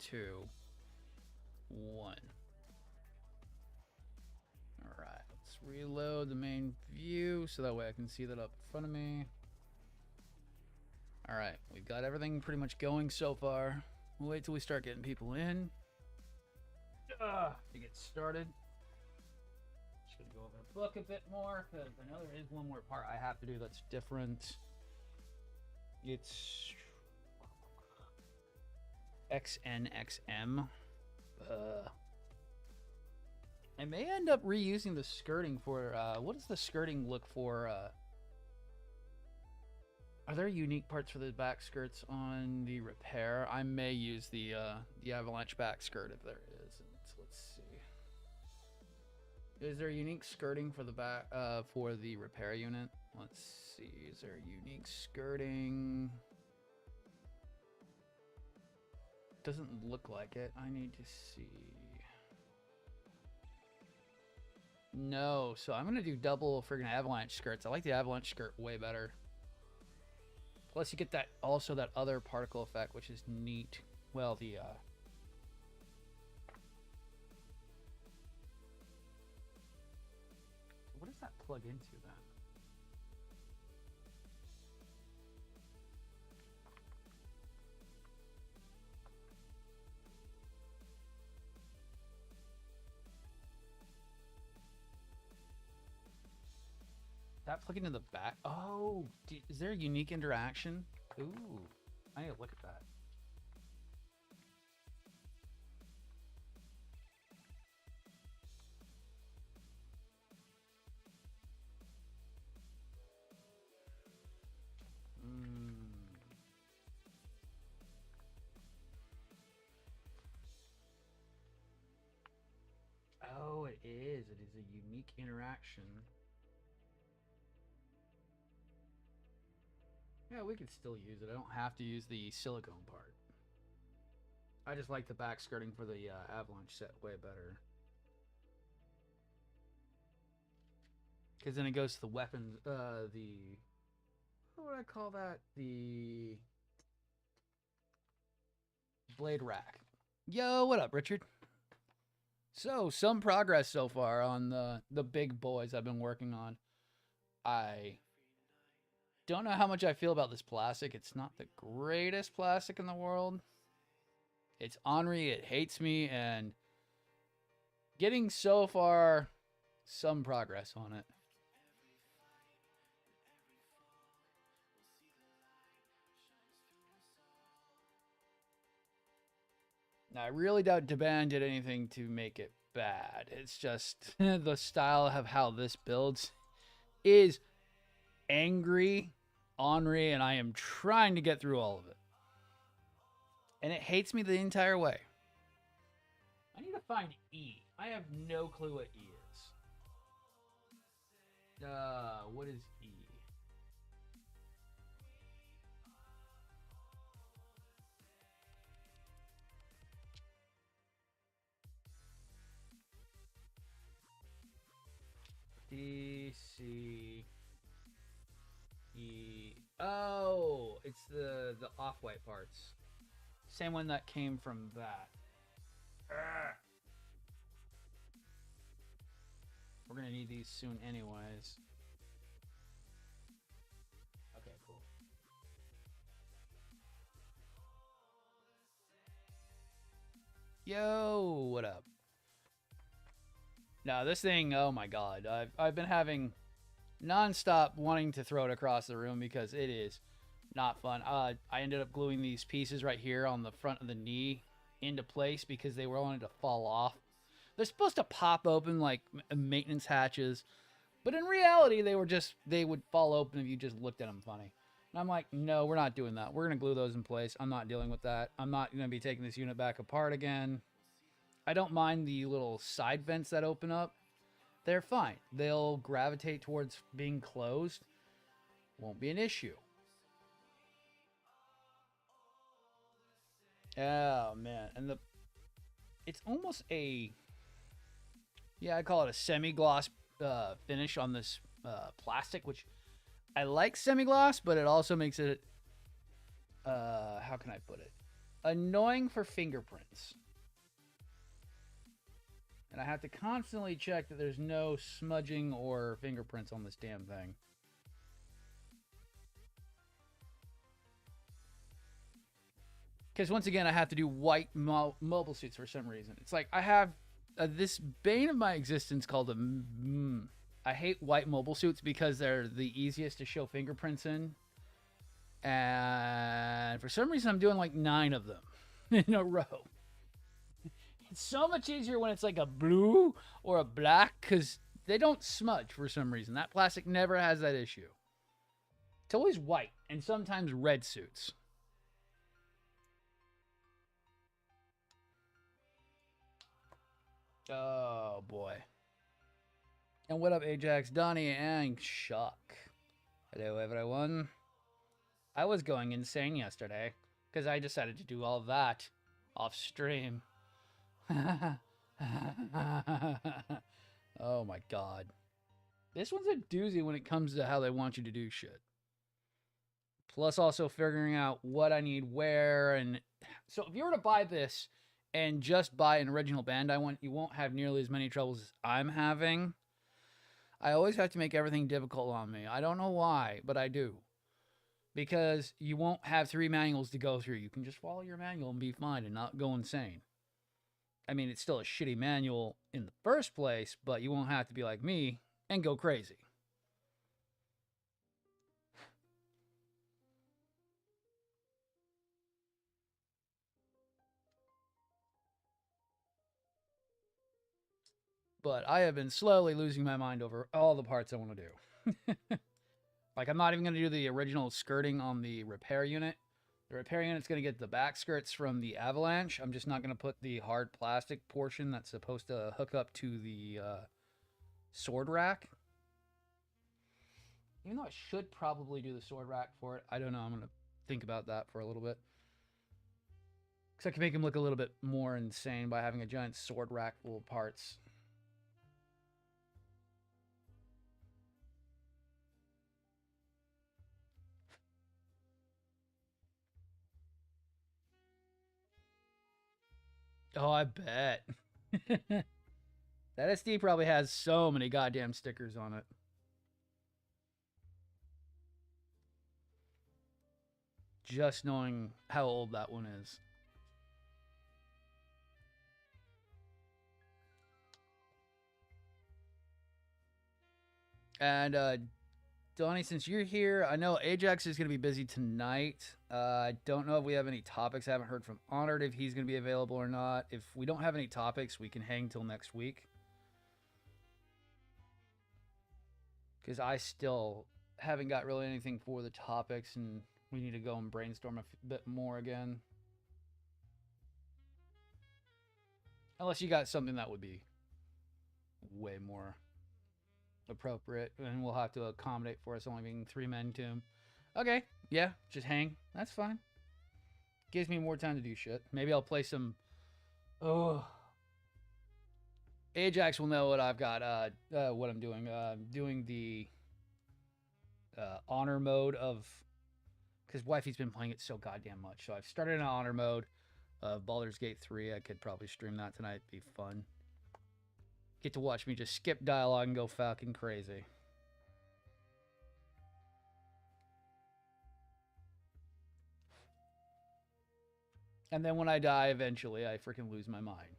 2, 1. Alright, let's reload the main view so that way I can see that up in front of me. Alright, we've got everything pretty much going so far. We'll wait till we start getting people in to get started. Just gonna go over the book a bit more because I know there is one more part I have to do that's different. It's XNXM. I may end up reusing the skirting for, what does the skirting look for? Are there unique parts for the back skirts on the repair? I may use the avalanche back skirt if there is. Let's see. Is there unique skirting for the back, for the repair unit? Let's see. Is there unique skirting? Doesn't look like it. I need to see. No, so I'm gonna do double friggin' avalanche skirts. I like the avalanche skirt way better. Plus you get that also that other particle effect, which is neat. Well, the what does that plug into then? That plug into the back? Oh, is there a unique interaction? Ooh, I need to look at that. Oh, it is. It is a unique interaction. Yeah, we could still use it. I don't have to use the silicone part. I just like the back skirting for the avalanche set way better. Because then it goes to the weapons, what would I call that? The blade rack. Yo, what up, Richard? So, some progress so far on the big boys I've been working on. I don't know how much I feel about this plastic. It's not the greatest plastic in the world. It's ornery, it hates me, and getting so far some progress on it. Now, I really doubt Deban did anything to make it bad. It's just the style of how this builds is angry, ornery, and I am trying to get through all of it. And it hates me the entire way. I need to find E. I have no clue what E is. What is E? D, C, E. Oh, it's the off-white parts. Same one that came from that. We're gonna need these soon anyways. Okay, cool. Yo, what up? No, this thing, oh my god. I've been having non-stop wanting to throw it across the room because it is not fun. I ended up gluing these pieces right here on the front of the knee into place because they were wanting to fall off. They're supposed to pop open like maintenance hatches, but in reality they would fall open if you just looked at them funny. And I'm like, no, we're not doing that. We're gonna glue those in place. I'm not dealing with that. I'm not gonna be taking this unit back apart again. I don't mind the little side vents that open up. They're fine. They'll gravitate towards being closed. Won't be an issue. Oh, man. And it's almost a... Yeah, I call it a semi-gloss finish on this plastic, which I like semi-gloss, but it also makes it... how can I put it? annoying for fingerprints. And I have to constantly check that there's no smudging or fingerprints on this damn thing. Because once again, I have to do white mobile suits for some reason. It's like I have this bane of my existence called a... I hate white mobile suits because they're the easiest to show fingerprints in. And for some reason, I'm doing like 9 of them in a row. It's so much easier when it's like a blue or a black because they don't smudge for some reason. That plastic never has that issue. It's always white and sometimes red suits. Oh, boy. And what up, Ajax, Donnie, and Shock? Hello, everyone. I was going insane yesterday because I decided to do all of that off stream. Oh, my God. This one's a doozy when it comes to how they want you to do shit. Plus also figuring out what I need where. And so if you were to buy this and just buy an original Bandai, you won't have nearly as many troubles as I'm having. I always have to make everything difficult on me. I don't know why, but I do. Because you won't have 3 manuals to go through. You can just follow your manual and be fine and not go insane. I mean, it's still a shitty manual in the first place, but you won't have to be like me and go crazy. But I have been slowly losing my mind over all the parts I want to do. Like, I'm not even going to do the original skirting on the repair unit. The repair unit's going to get the back skirts from the Avalanche. I'm just not going to put the hard plastic portion that's supposed to hook up to the sword rack. Even though I should probably do the sword rack for it. I don't know. I'm going to think about that for a little bit. Because I can make him look a little bit more insane by having a giant sword rack full of parts. Oh, I bet. That SD probably has so many goddamn stickers on it. Just knowing how old that one is. And Donnie, since you're here, I know Ajax is going to be busy tonight. I don't know if we have any topics. I haven't heard from Honored if he's going to be available or not. If we don't have any topics, we can hang till next week. Because I still haven't got really anything for the topics, and we need to go and brainstorm a bit more again. Unless you got something that would be way more appropriate, and we'll have to accommodate for us only being 3 men tomb. Okay, yeah, just hang. That's fine. Gives me more time to do shit. Maybe I'll play some... Oh... Ajax will know what I've got, what I'm doing. Doing the honor mode of... Because Wifey's been playing it so goddamn much. So I've started an honor mode of Baldur's Gate 3. I could probably stream that tonight. It'd be fun. Get to watch me just skip dialogue and go fucking crazy. And then when I die, eventually, I freaking lose my mind.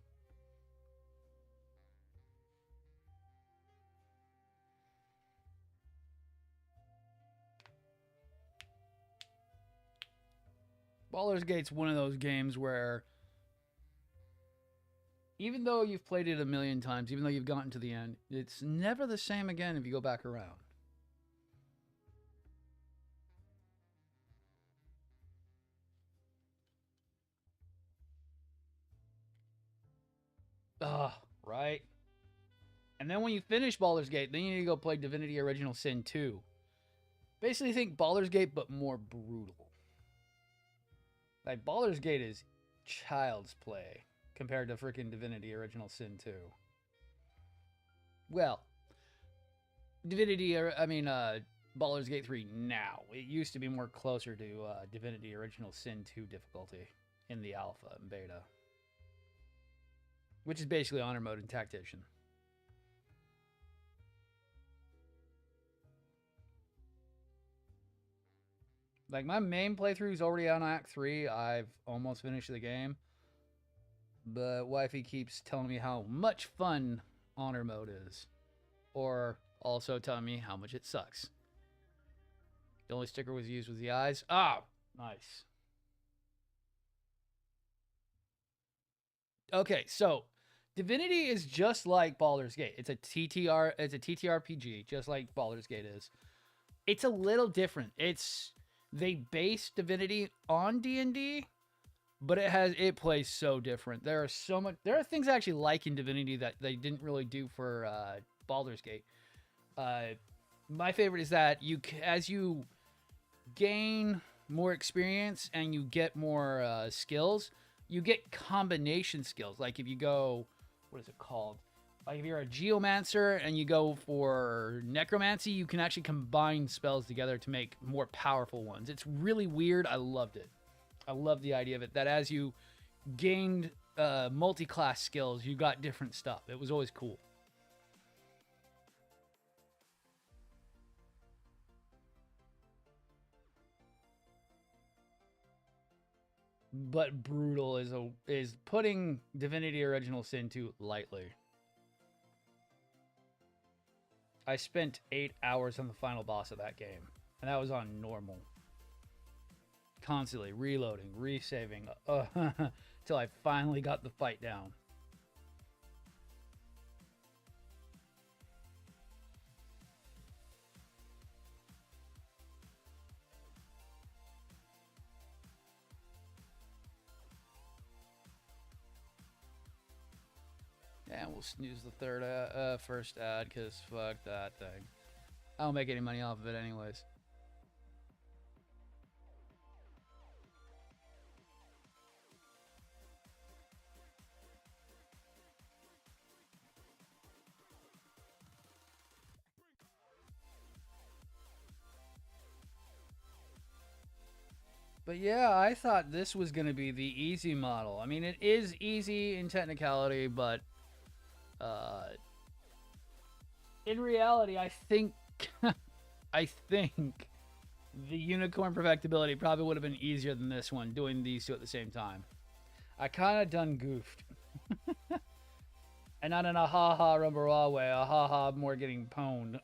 Baldur's Gate's one of those games where even though you've played it a million times, even though you've gotten to the end, it's never the same again if you go back around. Ugh, right? And then when you finish Baldur's Gate, then you need to go play Divinity Original Sin 2. Basically think Baldur's Gate, but more brutal. Like, Baldur's Gate is child's play compared to freaking Divinity Original Sin 2. Well, Baldur's Gate 3 now. It used to be more closer to Divinity Original Sin 2 difficulty in the alpha and beta, which is basically honor mode and tactician. Like, my main playthrough is already on Act 3. I've almost finished the game. But wifey keeps telling me how much fun honor mode is. Or also telling me how much it sucks. The only sticker was used with the eyes. Ah, nice. Okay, so Divinity is just like Baldur's Gate. It's a TTRPG, just like Baldur's Gate is. It's a little different. They base Divinity on D&D, but it plays so different. There are things I actually like in Divinity that they didn't really do for Baldur's Gate. My favorite is that as you gain more experience and you get more skills, you get combination skills. Like if you go, what is it called? Like if you're a geomancer and you go for necromancy, you can actually combine spells together to make more powerful ones. It's really weird. I loved it. I love the idea of it, that as you gained multi-class skills, you got different stuff. It was always cool. But brutal is putting Divinity Original Sin 2 lightly. I spent 8 hours on the final boss of that game, and that was on normal. Constantly reloading, resaving, till I finally got the fight down. And we'll snooze the first ad, because fuck that thing. I don't make any money off of it anyways. But yeah, I thought this was going to be the easy model. I mean, it is easy in technicality, but in reality, I think I think the unicorn perfectibility probably would have been easier than this one, doing these two at the same time. I kind of done goofed. And not in a ha-ha rumble way, a ha-ha more getting pwned.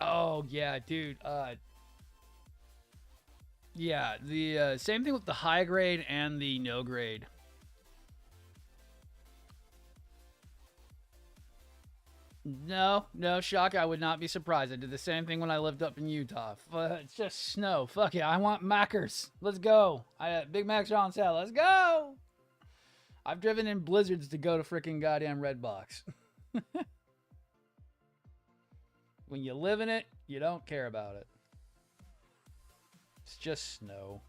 Oh, yeah, dude. Yeah, the same thing with the high grade and the no grade. No, shock. I would not be surprised. I did the same thing when I lived up in Utah. It's just snow. Fuck yeah, I want Mackers. Let's go. Big Macs are on sale. Let's go. I've driven in blizzards to go to freaking goddamn Redbox. When you live in it, you don't care about it. It's just snow.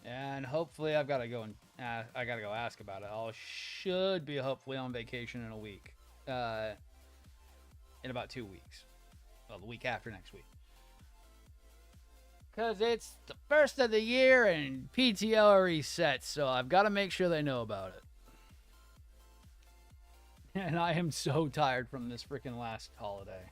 And hopefully I've got to go and I got to go ask about it. I should be hopefully on vacation in a week. In about 2 weeks. Well, the week after next week. Because it's the first of the year and PTO are reset, so I've got to make sure they know about it. And I am so tired from this freaking last holiday.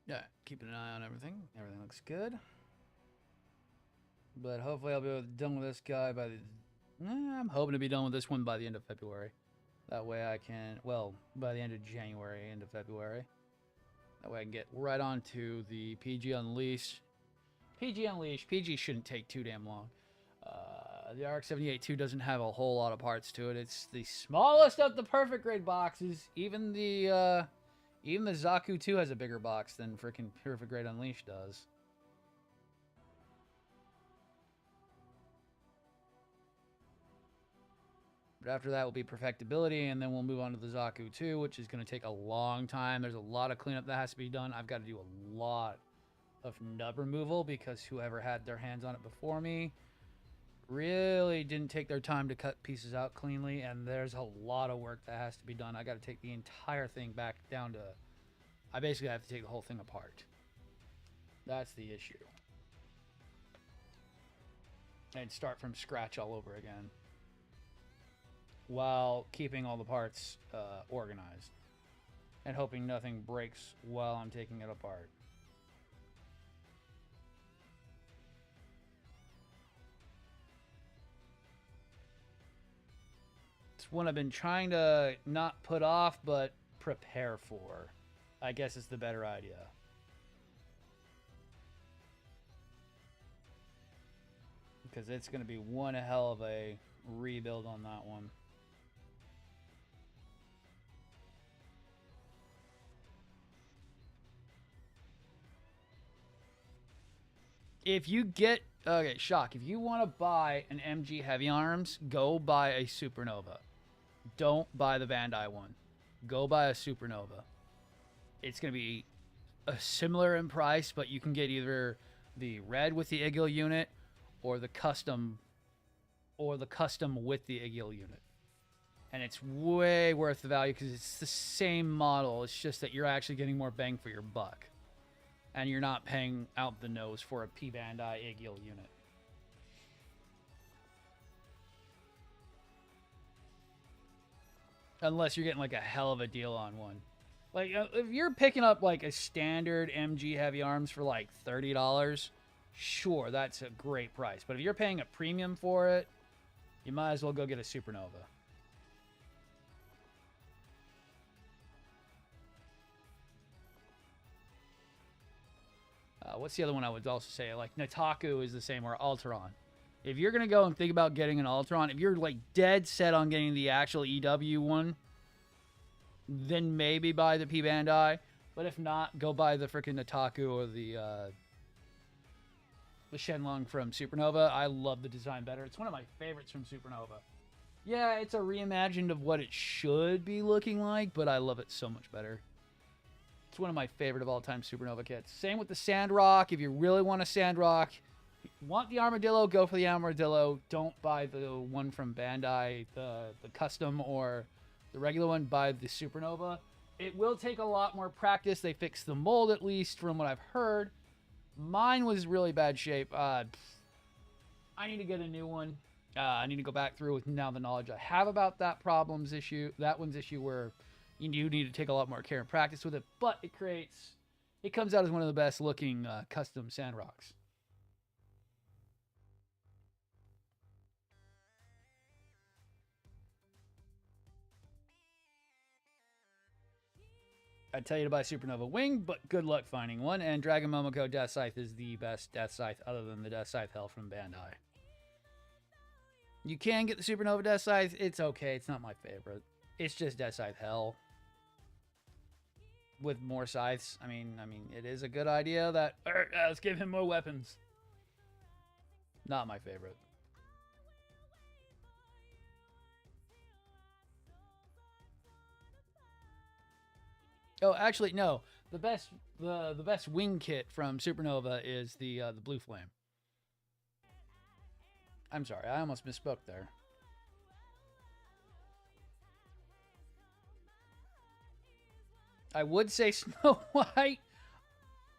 Yeah, keeping an eye on everything. Everything looks good. But hopefully I'll be done with this guy by the... I'm hoping to be done with this one by the end of February. That way I can... Well, by the end of January, end of February. That way I can get right on to the PG Unleashed. PG Unleashed. PG shouldn't take too damn long. The RX-78-2 doesn't have a whole lot of parts to it. It's the smallest of the perfect grade boxes. Even the Zaku 2 has a bigger box than freaking Perfect Grade Unleashed does. But after that will be perfectibility, and then we'll move on to the Zaku 2, which is going to take a long time. There's a lot of cleanup that has to be done. I've got to do a lot of nub removal because whoever had their hands on it before me really didn't take their time to cut pieces out cleanly, and there's a lot of work that has to be done. I got to take the entire thing back down to... I basically have to take the whole thing apart. That's the issue. And start from scratch all over again, while keeping all the parts organized and hoping nothing breaks while I'm taking it apart. It's one I've been trying to not put off, but prepare for, I guess is the better idea. Because it's going to be one hell of a rebuild on that one. If you get... Okay, Shock. If you want to buy an MG Heavy Arms, go buy a Supernova. Don't buy the Bandai one. Go buy a Supernova. It's going to be similar in price, but you can get either the red with the Igil unit or the custom with the Igil unit. And it's way worth the value because it's the same model. It's just that you're actually getting more bang for your buck. And you're not paying out the nose for a P Bandai Igil unit. Unless you're getting like a hell of a deal on one. Like if you're picking up like a standard MG Heavy Arms for like $30, sure, that's a great price. But if you're paying a premium for it, you might as well go get a Supernova. What's the other one I would also say? Like Nataku is the same, or Alteron. If you're going to go and think about getting an Alteron, if you're like dead set on getting the actual EW one, then maybe buy the P Bandai. But if not, go buy the freaking Nataku or the Shenlong from Supernova. I love the design better. It's one of my favorites from Supernova. Yeah, it's a reimagined of what it should be looking like, but I love it so much better. It's one of my favorite of all time Supernova kits. Same with the Sandrock. If you really want a Sandrock, if you want the Armadillo, go for the Armadillo. Don't buy the one from Bandai, the custom or the regular one. Buy the Supernova. It will take a lot more practice. They fixed the mold, at least from what I've heard. Mine was really bad shape. I need to get a new one. I need to go back through with now the knowledge I have about that one's issue where you do need to take a lot more care and practice with it, but it comes out as one of the best looking custom Sandrocks. I'd tell you to buy Supernova Wing, but good luck finding one, and Dragon Momoko Death Scythe is the best Death Scythe other than the Death Scythe Hell from Bandai. You can get the Supernova Death Scythe. It's okay. It's not my favorite. It's just Death Scythe Hell with more scythes. I mean, it is a good idea that let's give him more weapons. Not my favorite. Oh, actually, no. The best wing kit from Supernova is the Blue Flame. I'm sorry, I almost misspoke there. I would say Snow White,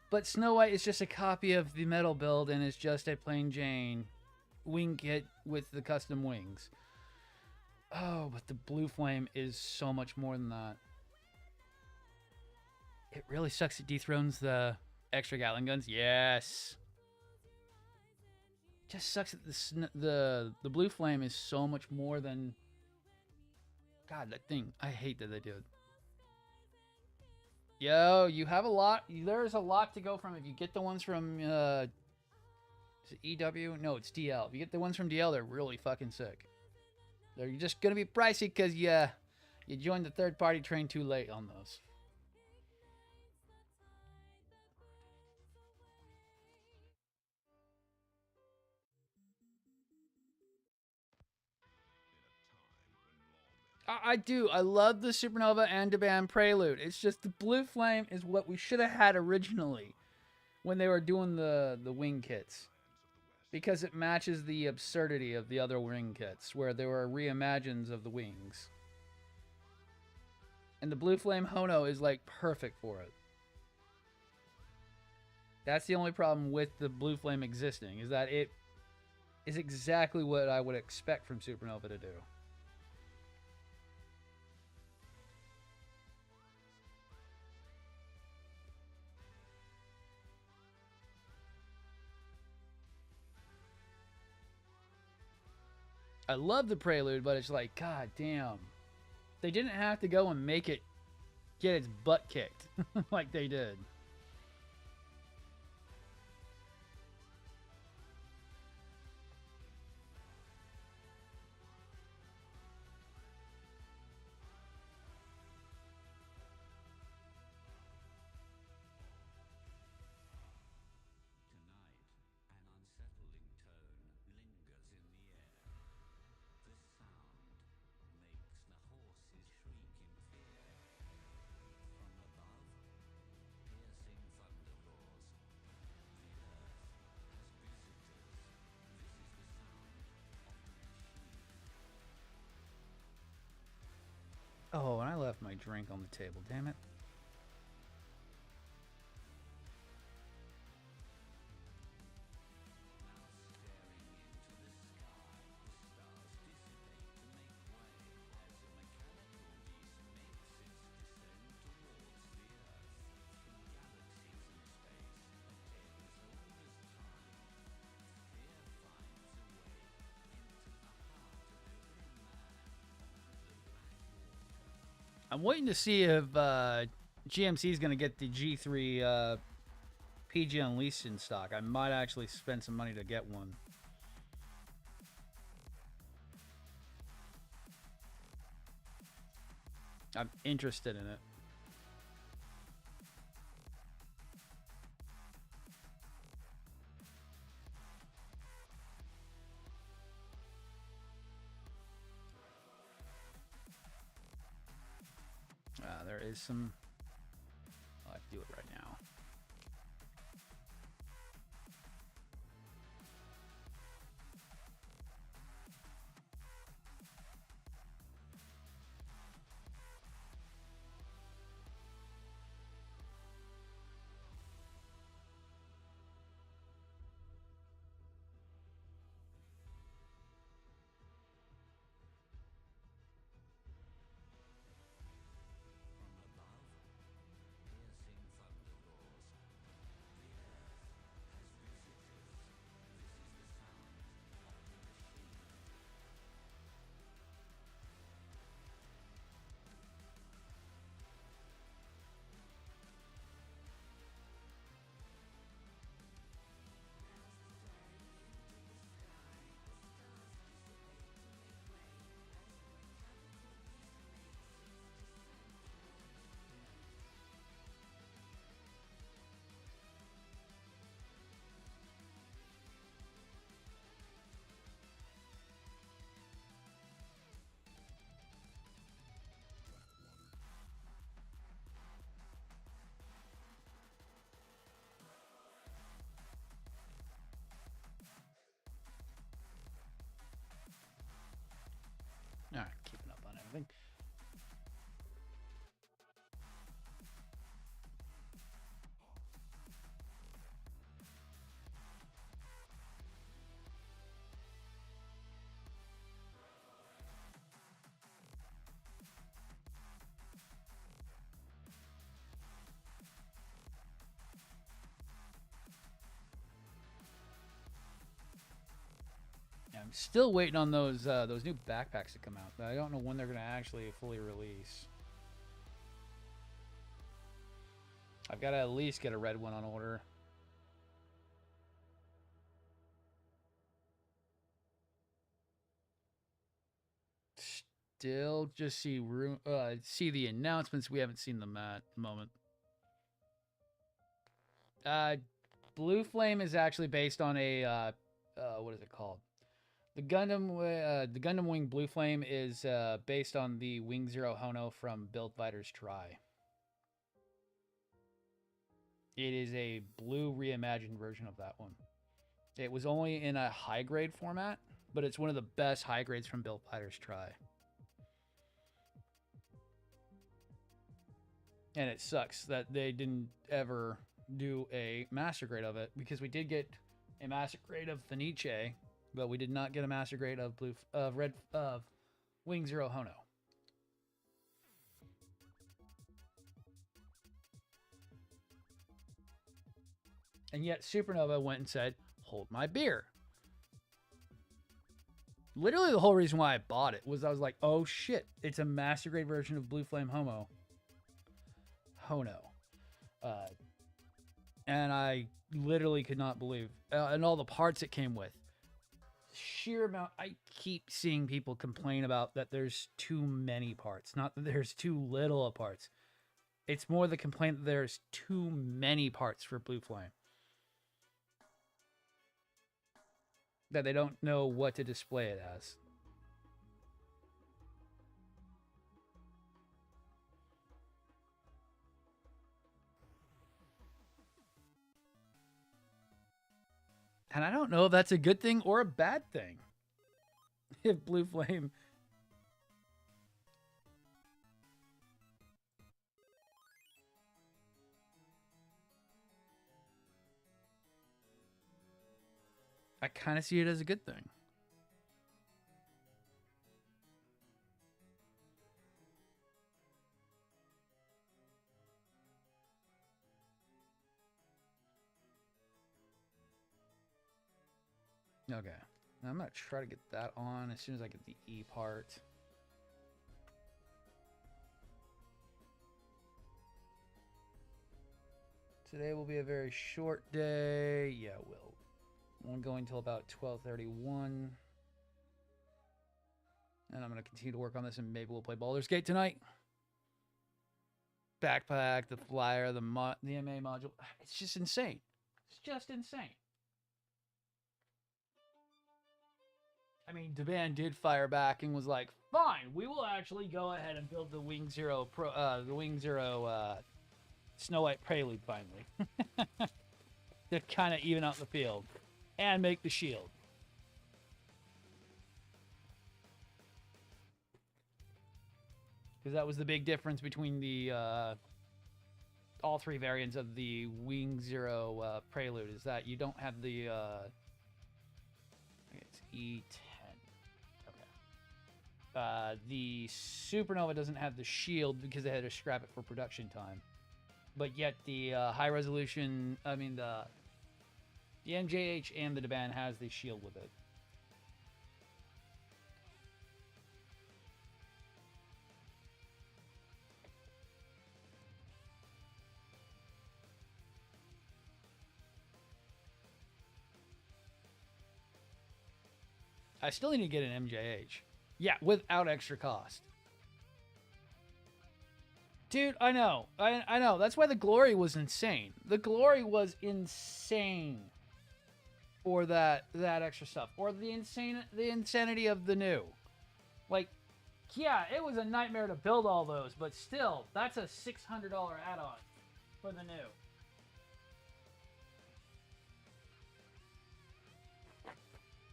but Snow White is just a copy of the metal build and is just a plain Jane wing kit with the custom wings. Oh, but the Blue Flame is so much more than that. It really sucks it dethrones the extra Gatling guns. Yes. Just sucks that the blue flame is so much more than. God, that thing. I hate that they did. Yo, you have a lot. There's a lot to go from. If you get the ones from is it EW? No, it's DL. If you get the ones from DL, they're really fucking sick. They're just gonna be pricey because you joined the third party train too late on those. I do. I love the Supernova and Band Prelude. It's just the Blue Flame is what we should have had originally when they were doing the wing kits. Because it matches the absurdity of the other wing kits, where there were reimagines of the wings. And the Blue Flame Hono is like perfect for it. That's the only problem with the Blue Flame existing, is that it is exactly what I would expect from Supernova to do. I love the Prelude, but it's like, god damn. They didn't have to go and make it get its butt kicked like they did. Oh, and I left my drink on the table, damn it. I'm waiting to see if GMC is going to get the G3 PG Unleashed in stock. I might actually spend some money to get one. I'm interested in it. There is some. I'll have to do it right now. I'm still waiting on those new backpacks to come out. I don't know when they're gonna actually fully release. I've got to at least get a red one on order. Still just see the announcements. We haven't seen them at the moment. Blue Flame is actually based on a what is it called? The Gundam Wing Blue Flame is based on the Wing Zero Hono from Build Fighters Try. It is a blue reimagined version of that one. It was only in a high grade format, but it's one of the best high grades from Build Fighters Try. And it sucks that they didn't ever do a master grade of it, because we did get a master grade of Fenice, but we did not get a master grade of Wing Zero Hono. And yet Supernova went and said, "Hold my beer." Literally the whole reason why I bought it was I was like, oh shit, it's a master grade version of Blue Flame Hono. And I literally could not believe, and all the parts it came with. Sheer amount, I keep seeing people complain about that there's too many parts, not that there's too little of parts. It's more the complaint that there's too many parts for Blue Flame. That they don't know what to display it as. And I don't know if that's a good thing or a bad thing. If Blue Flame... I kind of see it as a good thing. Okay. Now I'm going to try to get that on as soon as I get the E part. Today will be a very short day. Yeah, it will. I'm going until about 12:31. And I'm going to continue to work on this, and maybe we'll play Baldur's Gate tonight. Backpack, the flyer, the MA module. It's just insane. It's just insane. I mean, Devan did fire back and was like, "Fine, we will actually go ahead and build the Wing Zero Snow White Prelude finally." To kind of even out the field and make the shield. Because that was the big difference between the all three variants of the Wing Zero Prelude, is that you don't have the it's E10. Okay. The Supernova doesn't have the shield because they had to scrap it for production time. But yet the high resolution, I mean the MJH and the Devan has the shield with it. I still need to get an MJH. Yeah, without extra cost. Dude, I know. I know. That's why the Glory was insane. The Glory was insane for that extra stuff. Or the insanity of the new. Like, yeah, it was a nightmare to build all those, but still, that's a $600 add-on for the new.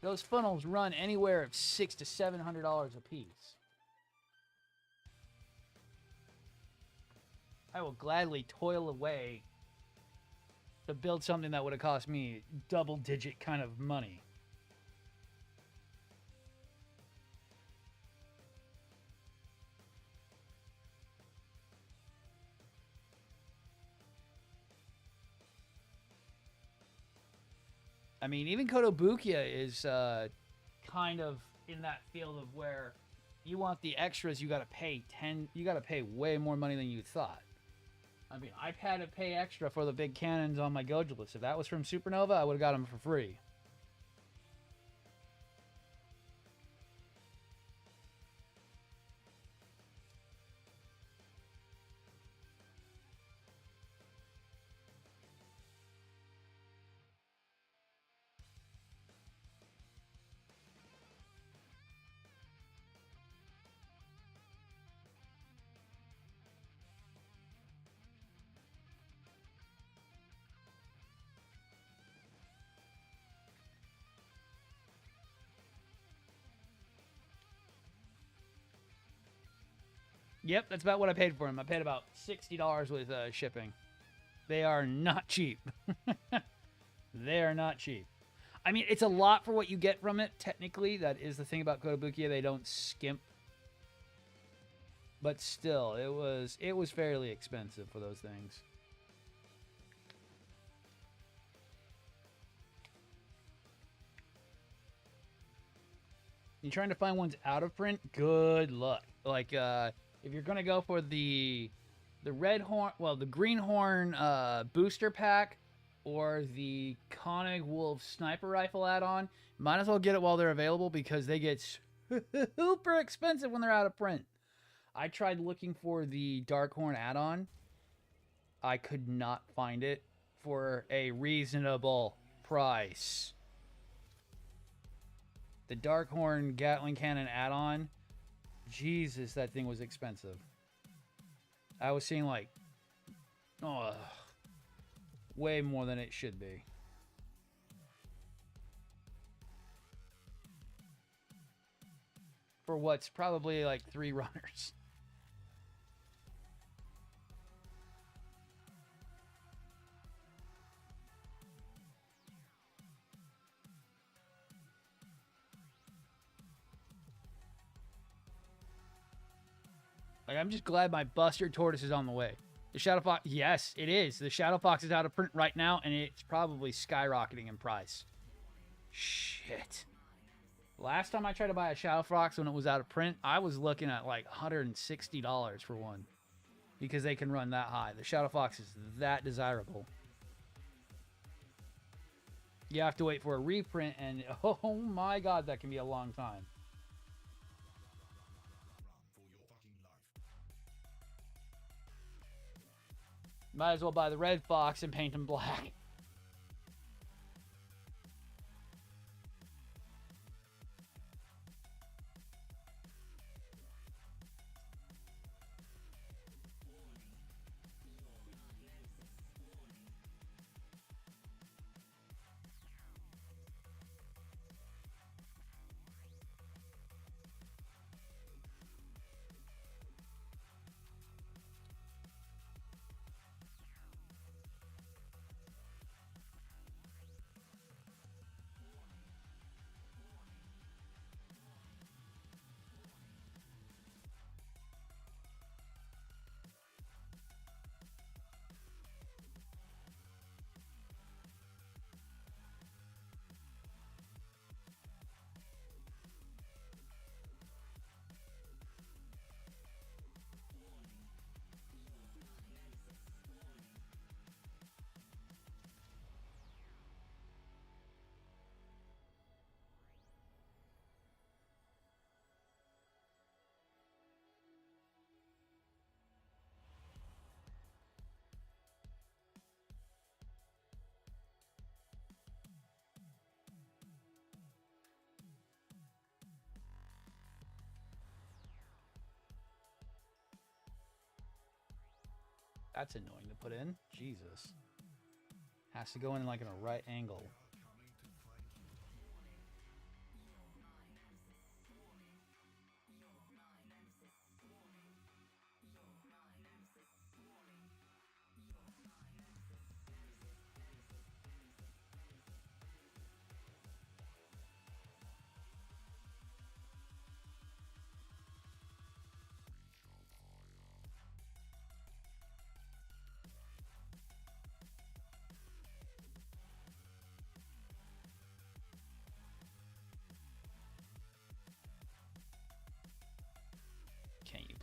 Those funnels run anywhere of $600 to $700 a piece. I will gladly toil away to build something that would have cost me double-digit kind of money. I mean, even Kotobukiya is kind of in that field of where you want the extras, you gotta pay way more money than you thought. I mean, I've had to pay extra for the big cannons on my Gojo list. If that was from Supernova, I would have got them for free. Yep, that's about what I paid for them. I paid about $60 with shipping. They are not cheap. They are not cheap. I mean, it's a lot for what you get from it, technically. That is the thing about Kotobukiya. They don't skimp. But still, it was fairly expensive for those things. You're trying to find ones out of print? Good luck. Like, if you're going to go for the red horn, well, the green horn booster pack or the Koenig Wolf sniper rifle add-on, might as well get it while they're available because they get super expensive when they're out of print. I tried looking for the Dark Horn add-on. I could not find it for a reasonable price. The Dark Horn Gatling Cannon add-on, Jesus, that thing was expensive. I was seeing like, way more than it should be. For what's probably like 3 runners. Like, I'm just glad my Buster Tortoise is on the way. The Shadow Fox, yes, it is. The Shadow Fox is out of print right now, and it's probably skyrocketing in price. Shit. Last time I tried to buy a Shadow Fox when it was out of print, I was looking at like $160 for one. Because they can run that high. The Shadow Fox is that desirable. You have to wait for a reprint, and oh my god, that can be a long time. Might as well buy the Red Fox and paint him black. That's annoying to put in. Jesus. Has to go in like in a right angle.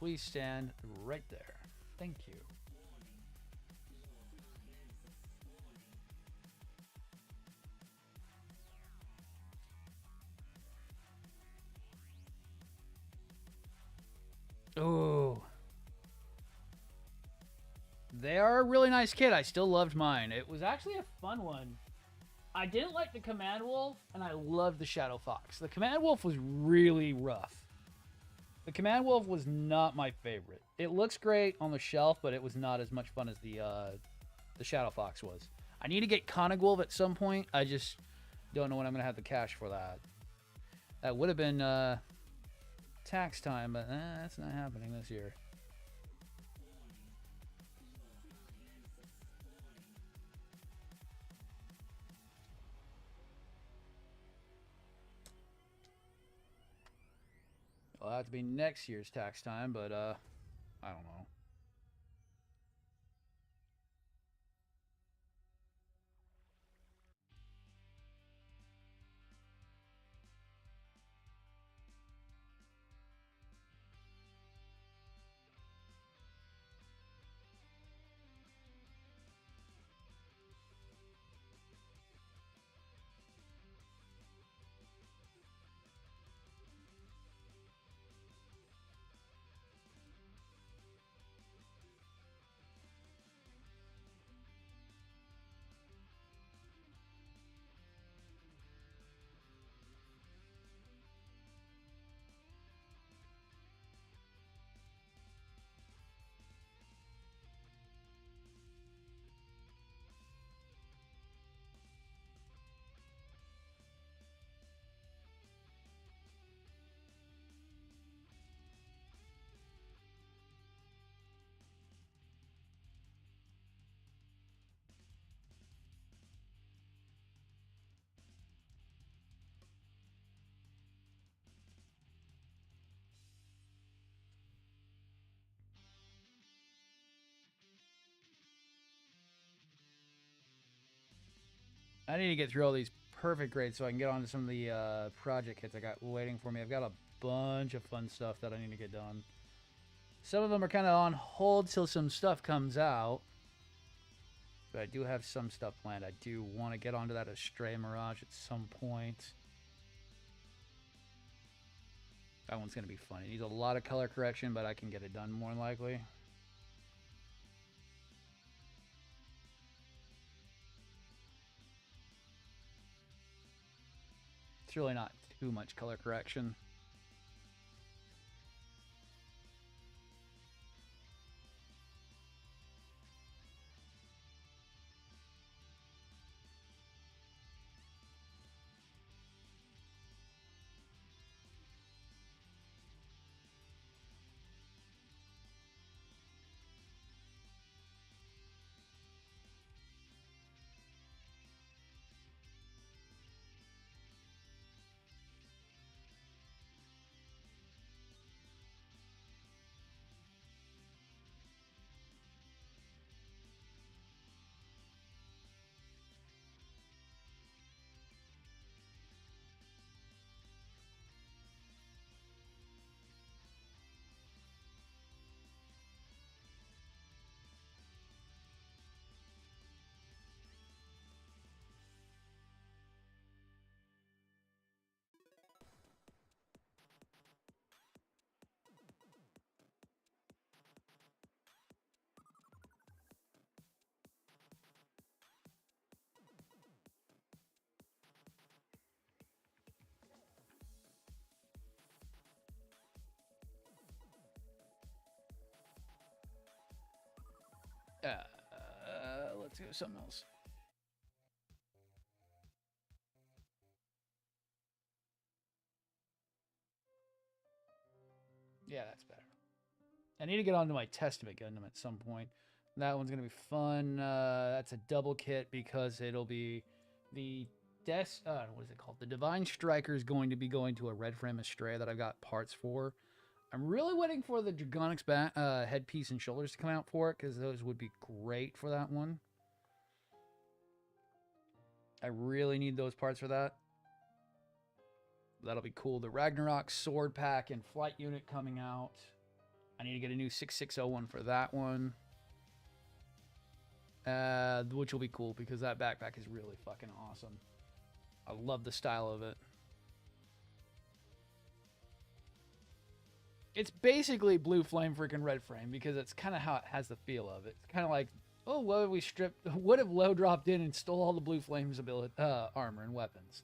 please stand right there. Thank you. Ooh. They are a really nice kit. I still loved mine. It was actually a fun one. I didn't like the Command Wolf, and I loved the Shadow Fox. The Command Wolf was really rough. The Command Wolf was not my favorite. It looks great on the shelf, but it was not as much fun as the Shadow Fox was. I need to get Konig Wolf at some point. I just don't know when I'm going to have the cash for that. That would have been tax time, but that's not happening this year. Well, that'll have to be next year's tax time, but I don't know. I need to get through all these perfect grades so I can get on to some of the project kits I got waiting for me. I've got a bunch of fun stuff that I need to get done. Some of them are kind of on hold till some stuff comes out. But I do have some stuff planned. I do want to get onto that Astray Mirage at some point. That one's going to be fun. It needs a lot of color correction, but I can get it done more than likely. It's really not too much color correction. Let's go something else. Yeah, that's better. I need to get onto my Testament Gundam at some point. That one's going to be fun. That's a double kit because it'll be the what is it called? The Divine Striker is going to be going to a Red Frame Astray that I've got parts for. I'm really waiting for the Dragonics headpiece and shoulders to come out for it because those would be great for that one. I really need those parts for that. That'll be cool. The Ragnarok sword pack and flight unit coming out. I need to get a new 6601 for that one. Which will be cool because that backpack is really fucking awesome. I love the style of it. It's basically blue flame freaking red frame because it's kind of how it has the feel of it. It's kind of like, oh, what if we stripped? What if Low dropped in and stole all the blue flames ability, armor and weapons?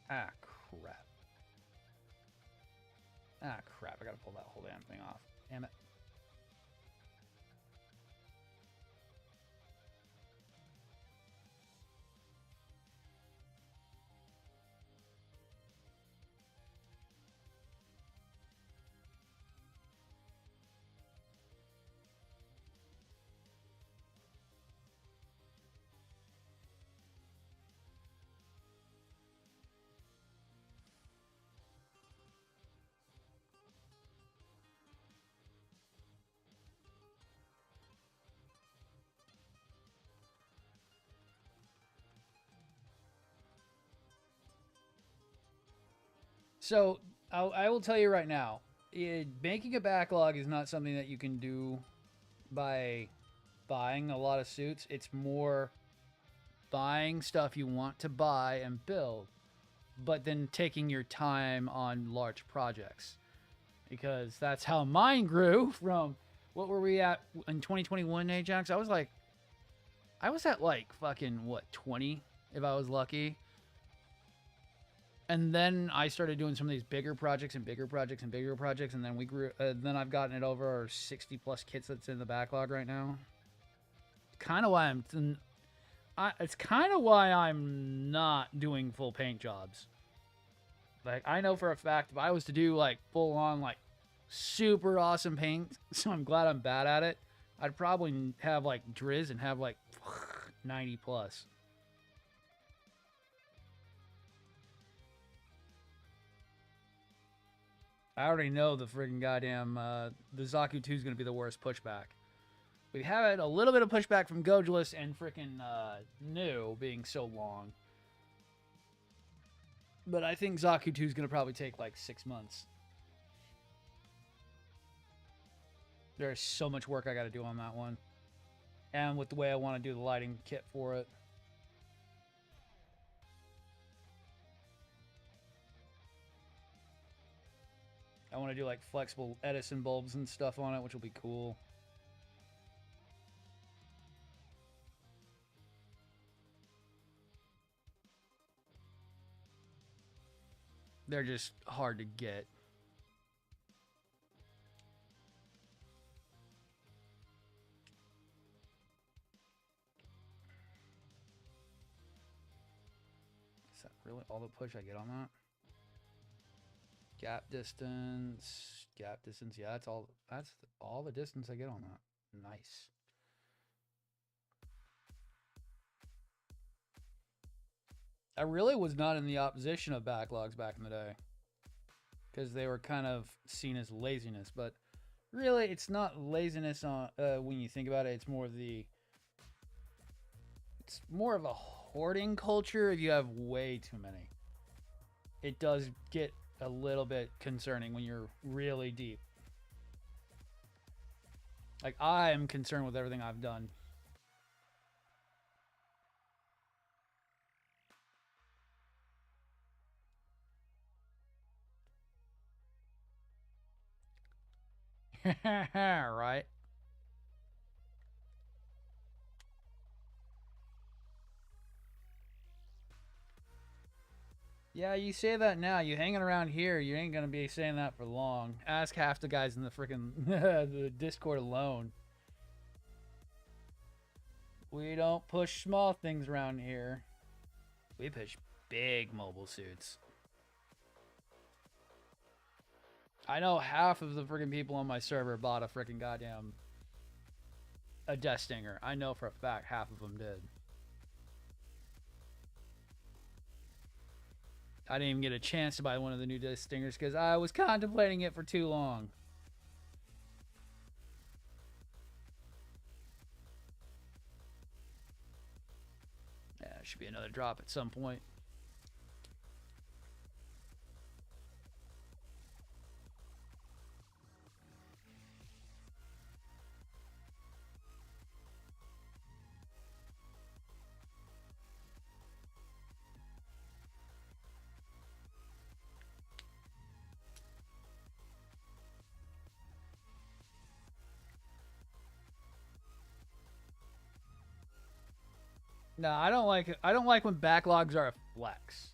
Ah, crap. Ah, crap. I gotta pull that whole damn thing off. Damn it. So I will tell you right now, making a backlog is not something that you can do by buying a lot of suits. It's more buying stuff you want to buy and build, but then taking your time on large projects. Because that's how mine grew from what were we at in 2021, Ajax? I was at like fucking what, 20 if I was lucky. And then I started doing some of these bigger projects and bigger projects and bigger projects, and then we grew. Then I've gotten it over 60 plus kits that's in the backlog right now. Kind of why it's kind of why I'm not doing full paint jobs. Like I know for a fact if I was to do like full on like super awesome paint, so I'm glad I'm bad at it. I'd probably have like Drizz and have like 90 plus. I already know the friggin' goddamn the Zaku 2 is going to be the worst pushback. We had a little bit of pushback from Gojulus and frickin' New being so long. But I think Zaku 2 is going to probably take like 6 months. There's so much work I got to do on that one. And with the way I want to do the lighting kit for it. I want to do like flexible Edison bulbs and stuff on it, which will be cool. They're just hard to get. Is that really all the push I get on that? Gap distance. Yeah, that's all the distance I get on that. Nice. I really was not in the opposition of backlogs back in the day. Because they were kind of seen as laziness, but really it's not laziness on when you think about it. It's more of a hoarding culture if you have way too many. It does get a little bit concerning when you're really deep. Like, I am concerned with everything I've done. Right? Yeah, you say that now. You hanging around here, you ain't gonna be saying that for long. Ask half the guys in the freaking the Discord alone. We don't push small things around here. We push big mobile suits. I know half of the freaking people on my server bought a freaking goddamn a Death Stinger. I know for a fact half of them did. I didn't even get a chance to buy one of the new Death Stingers because I was contemplating it for too long. Yeah, there should be another drop at some point. No, I don't like it. I don't like when backlogs are a flex.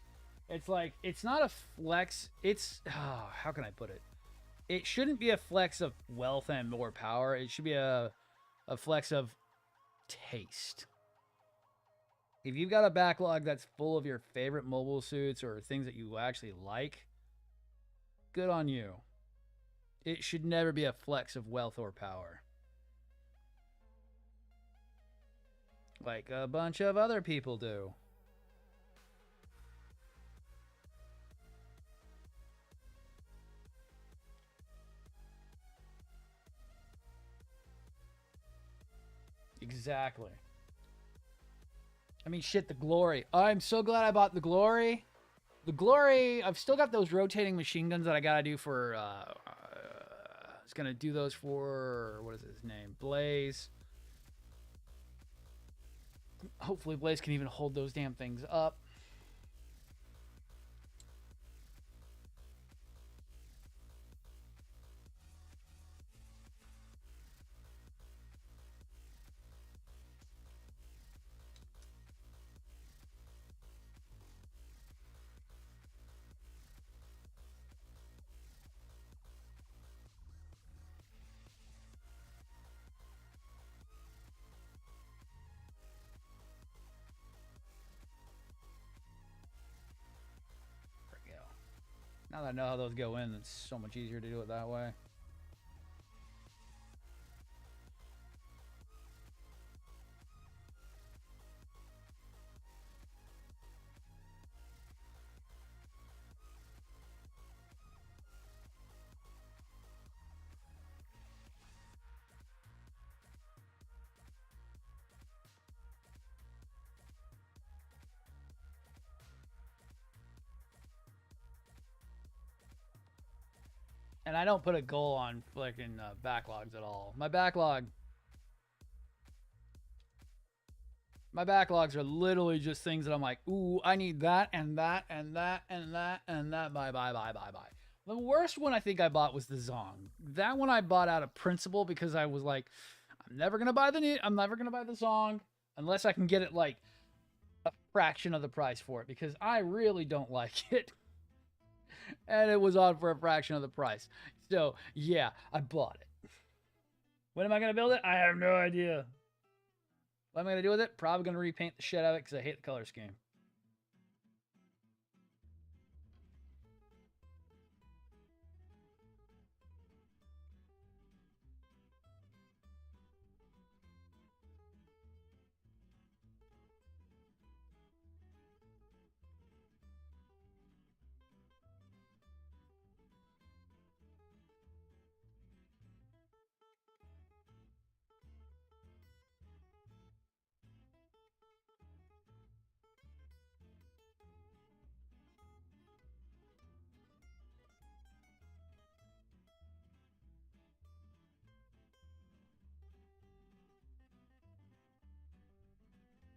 It's like it's not a flex. It's how can I put it? It shouldn't be a flex of wealth and more power. It should be a flex of taste. If you've got a backlog that's full of your favorite mobile suits or things that you actually like, good on you. It should never be a flex of wealth or power. Like a bunch of other people do. Exactly. I mean, shit, the Glory. I'm so glad I bought the Glory. The Glory, I've still got those rotating machine guns that I gotta do for, I was gonna do those for, what is his name? Blaze. Hopefully Blaze can even hold those damn things up. Now that I know how those go in, it's so much easier to do it that way. And I don't put a goal on fucking backlogs at all. My backlogs are literally just things that I'm like, ooh, I need that and that and that and that and that. Bye, bye, bye, bye, bye. The worst one I think I bought was the Zong. That one I bought out of principle because I was like, I'm never gonna buy the Zong unless I can get it like a fraction of the price for it because I really don't like it. And it was on for a fraction of the price. So, yeah, I bought it. When am I going to build it? I have no idea. What am I going to do with it? Probably going to repaint the shit out of it because I hate the color scheme.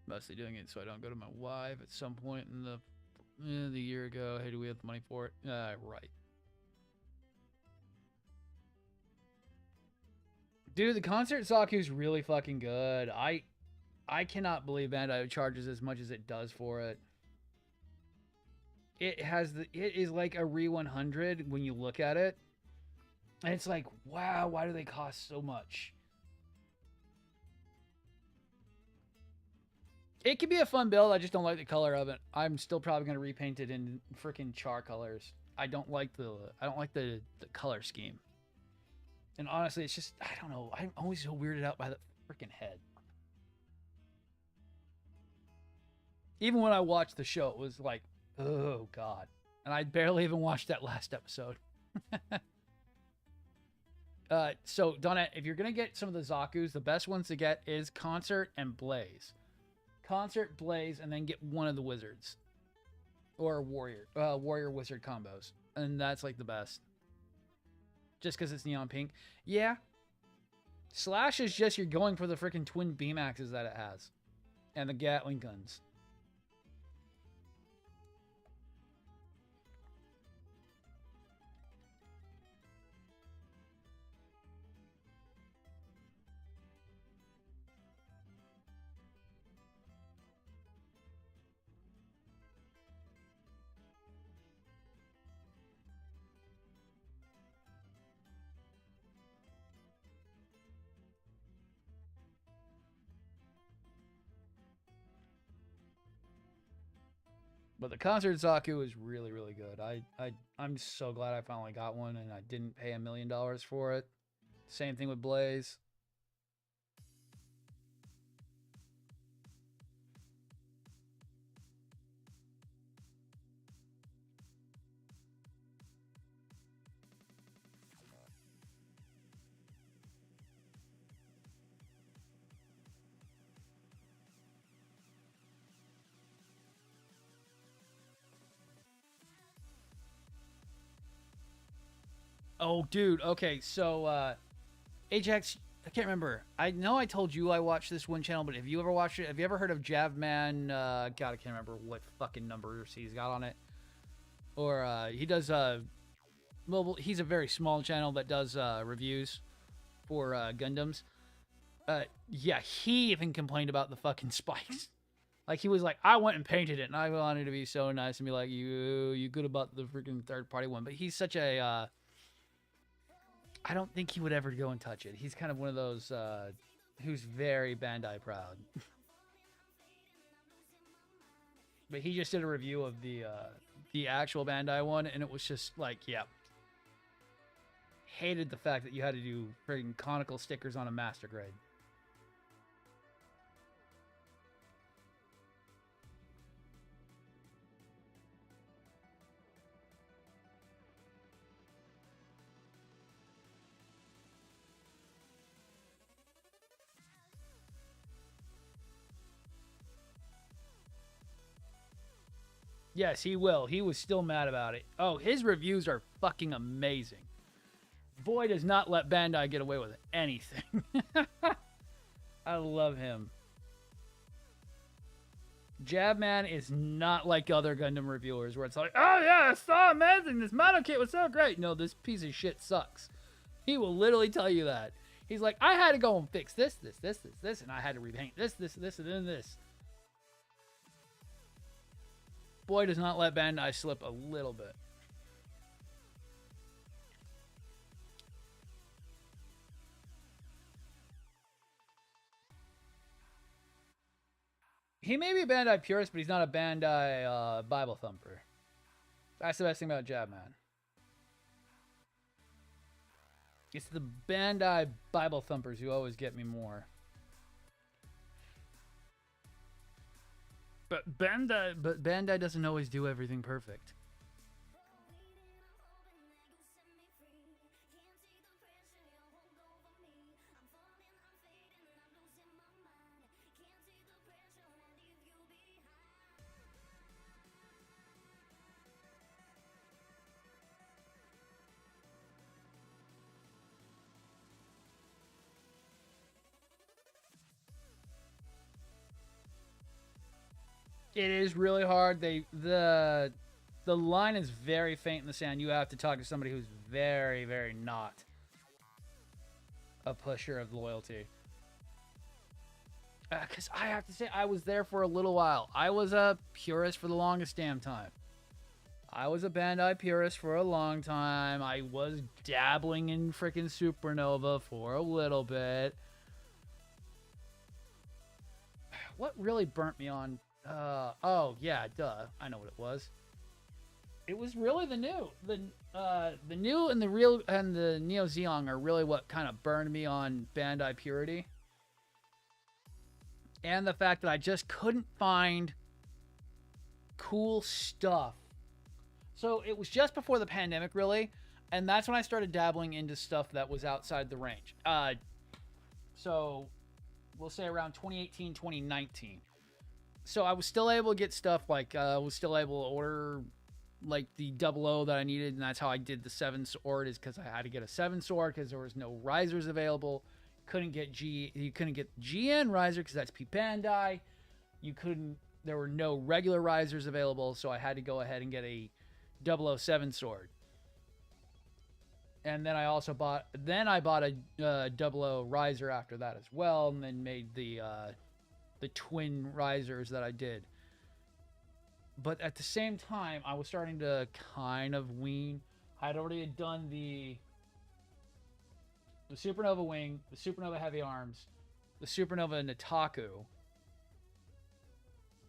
Mostly doing it so I don't go to my wife at some point in the year ago. Hey, do we have the money for it? Right. Dude, the concert Saku's really fucking good. I cannot believe Bandai charges as much as it does for it. It is like a Re 100 when you look at it. And it's like, wow, why do they cost so much? It could be a fun build. I just don't like the color of it. I'm still probably gonna repaint it in freaking char colors. I don't like the color scheme. And honestly, it's just I don't know. I'm always so weirded out by the freaking head. Even when I watched the show, it was like, oh god. And I barely even watched that last episode. So Donette, if you're gonna get some of the Zakus, the best ones to get is Concert and Blaze. Concert, Blaze, and then get one of the wizards. Or warrior wizard combos. And that's like the best. Just because it's neon pink. Yeah. Slash is just you're going for the freaking twin beam axes that it has. And the Gatling guns. But the Concert Zaku is really, really good. I'm so glad I finally got one and I didn't pay $1 million for it. Same thing with Blaze. Oh, dude. Okay, so Ajax, I can't remember. I know I told you I watched this one channel, but have you ever watched it? Have you ever heard of Javman? God, I can't remember what fucking numbers he's got on it. Or he does mobile. He's a very small channel that does reviews for Gundams. Yeah, he even complained about the fucking spikes. Like he was like, I went and painted it, and I wanted to be so nice and be like, you good about the freaking third party one, but he's such a I don't think he would ever go and touch it. He's kind of one of those who's very Bandai proud. But he just did a review of the actual Bandai one, and it was just like, yeah. Hated the fact that you had to do freaking conical stickers on a master grade. Yes, he will. He was still mad about it. Oh, his reviews are fucking amazing. Boy does not let Bandai get away with anything. I love him. Jabman is not like other Gundam reviewers where it's like, oh yeah, it's so amazing. This model kit was so great. No, this piece of shit sucks. He will literally tell you that. He's like, I had to go and fix this, and I had to repaint this, and then this. Boy does not let Bandai slip a little bit. He may be a Bandai purist, but he's not a Bandai Bible thumper. That's the best thing about Jabman. It's the Bandai Bible thumpers who always get me more. But Bandai doesn't always do everything perfect. It is really hard. The line is very faint in the sand. You have to talk to somebody who's very, very not a pusher of loyalty. Because I have to say, I was there for a little while. I was a purist for the longest damn time. I was a Bandai purist for a long time. I was dabbling in freaking Supernova for a little bit. what really burnt me on? Oh yeah, duh. I know what it was. It was really the new and the real and the Neo Zeong are really what kind of burned me on Bandai Purity, and the fact that I just couldn't find cool stuff. So it was just before the pandemic, really, and that's when I started dabbling into stuff that was outside the range. So we'll say around 2018, 2019. So I was still able to get stuff like I was still able to order like the 00 that I needed, and that's how I did the 7 sword, is because I had to get a 7 sword because there was no risers available. You couldn't get GN riser because that's P Bandai. There were no regular risers available, so I had to go ahead and get a 007 sword. And then I bought a 00 riser after that as well, and then made the twin risers that I did. But at the same time, I was starting to kind of wean. I'd already done the Supernova Wing, the Supernova Heavy Arms, the Supernova Nataku.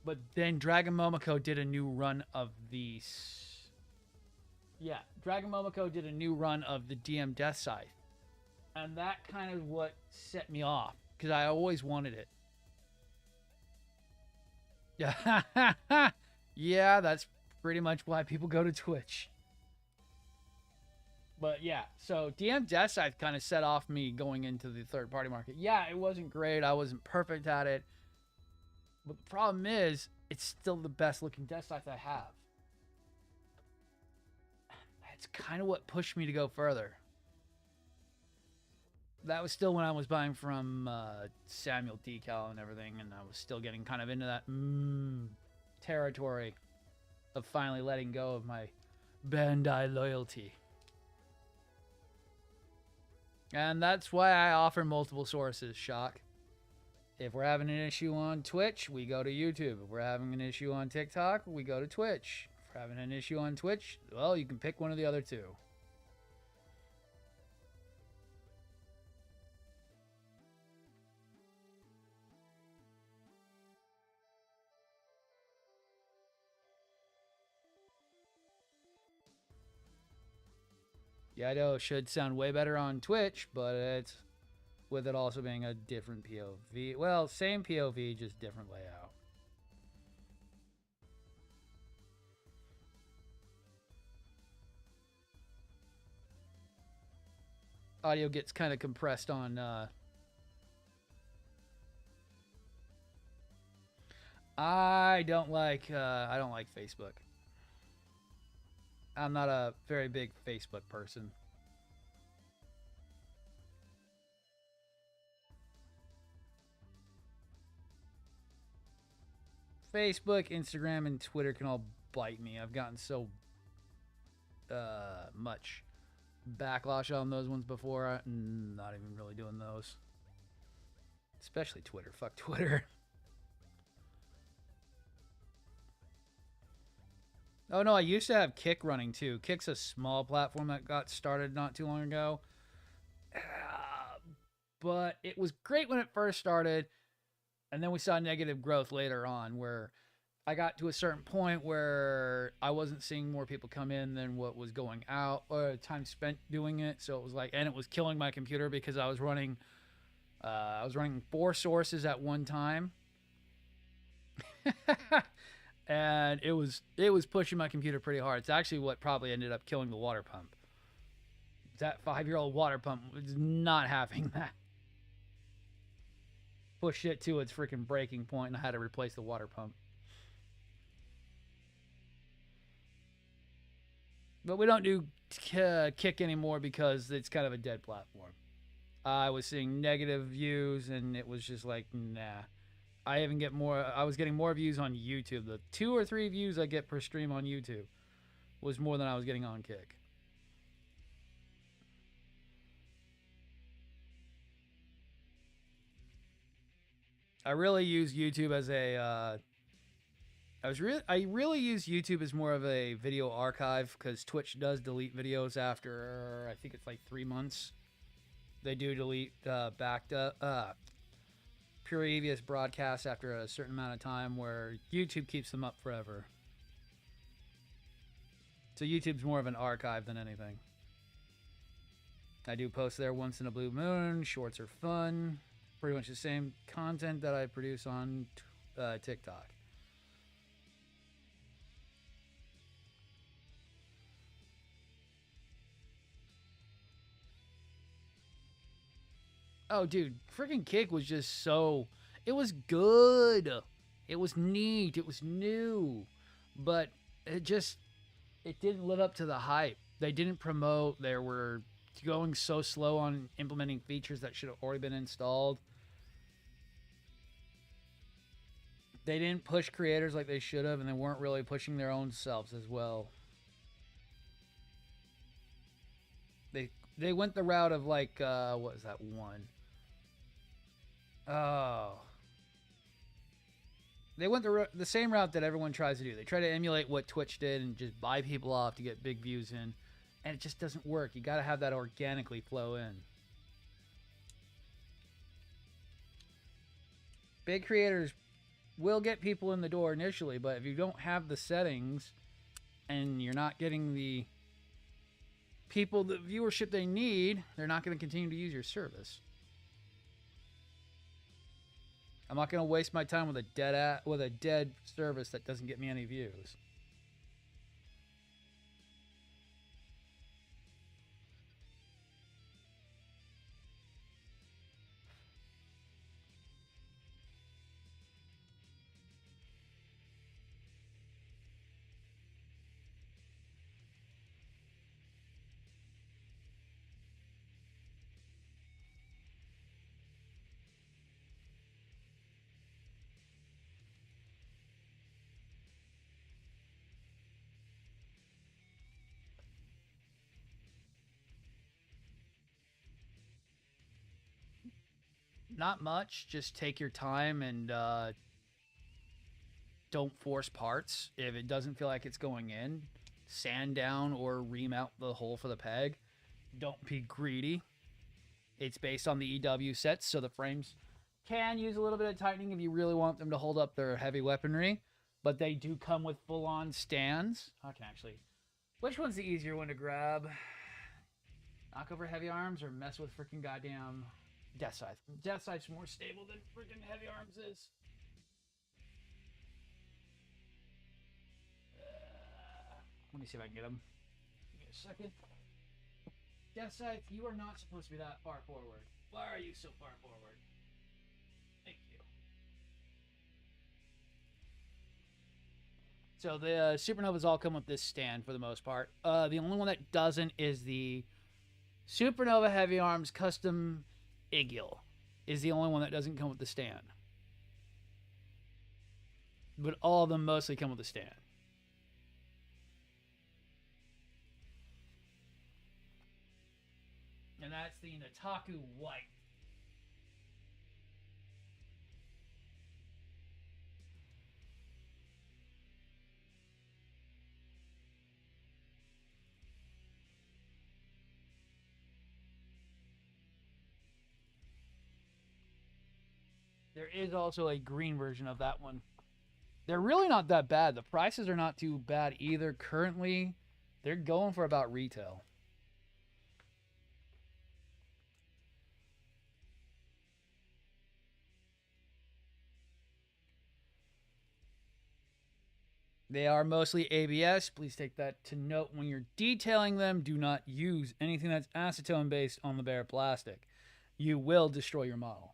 But then Dragon Momoko did a new run of these. Yeah, Dragon Momoko did a new run of the DM Death Scythe. And that kind of what set me off, because I always wanted it. Yeah, yeah, that's pretty much why people go to Twitch. But yeah, so DM Death Scythe kind of set off me going into the third-party market. Yeah, it wasn't great. I wasn't perfect at it. But the problem is, it's still the best-looking Death Scythe I have. That's kind of what pushed me to go further. That was still when I was buying from Samuel Decal and everything, and I was still getting kind of into that territory of finally letting go of my Bandai loyalty. And that's why I offer multiple sources, Shock. If we're having an issue on Twitch, we go to YouTube. If we're having an issue on TikTok, we go to Twitch. If we're having an issue on Twitch, well, you can pick one of the other two. Yeah, I know it should sound way better on Twitch, but it's with it also being a different POV. Well, same POV, just different layout. Audio gets kind of compressed on I don't like Facebook. I'm not a very big Facebook person. Facebook, Instagram, and Twitter can all bite me. I've gotten so much backlash on those ones before. I'm not even really doing those. Especially Twitter. Fuck Twitter. Oh no, I used to have Kick running too. Kick's a small platform that got started not too long ago. But it was great when it first started, and then we saw negative growth later on where I got to a certain point where I wasn't seeing more people come in than what was going out or time spent doing it. So it was like, and it was killing my computer because I was running 4 sources at one time. And it was pushing my computer pretty hard. It's actually what probably ended up killing the water pump. That 5-year-old water pump was not having that. Pushed it to its freaking breaking point, and I had to replace the water pump. But we don't do Kick anymore because it's kind of a dead platform. I was seeing negative views, and it was just like, nah. I was getting more views on YouTube. The 2 or 3 views I get per stream on YouTube was more than I was getting on Kick. I really use YouTube as a I really use YouTube as more of a video archive because Twitch does delete videos after, I think it's like 3 months. They do delete backed up previous broadcasts after a certain amount of time where YouTube keeps them up forever. So YouTube's more of an archive than anything. I do post there once in a blue moon. Shorts are fun. Pretty much the same content that I produce on TikTok. Oh, dude, freaking Kick was just so. It was good. It was neat. It was new. But it just. It didn't live up to the hype. They didn't promote. They were going so slow on implementing features that should have already been installed. They didn't push creators like they should have, and they weren't really pushing their own selves as well. They went the route of like what was that one? Oh, they went the same route that everyone tries to do. They try to emulate what Twitch did and just buy people off to get big views in, and it just doesn't work. You got to have that organically flow in. Big creators will get people in the door initially, but if you don't have the settings and you're not getting the people, the viewership they need, they're not going to continue to use your service. I'm not going to waste my time with a dead service that doesn't get me any views. Not much. Just take your time and don't force parts. If it doesn't feel like it's going in, sand down or ream out the hole for the peg. Don't be greedy. It's based on the EW sets, so the frames can use a little bit of tightening if you really want them to hold up their heavy weaponry. But they do come with full-on stands. I can actually... Which one's the easier one to grab? Knock over heavy arms or mess with freaking goddamn Death Scythe? Death Scythe's more stable than freaking heavy arms is. Let me see if I can get him. Give me a second. Death Scythe, you are not supposed to be that far forward. Why are you so far forward? Thank you. So the Supernovas all come with this stand for the most part. The only one that doesn't is the Supernova Heavy Arms Custom Igil. Is the only one that doesn't come with the stand. But all of them mostly come with the stand. And that's the Nataku White. There is also a green version of that one. They're really not that bad. The prices are not too bad either. Currently, they're going for about retail. They are mostly ABS. Please take that to note when you're detailing them. Do not use anything that's acetone based on the bare plastic. You will destroy your model.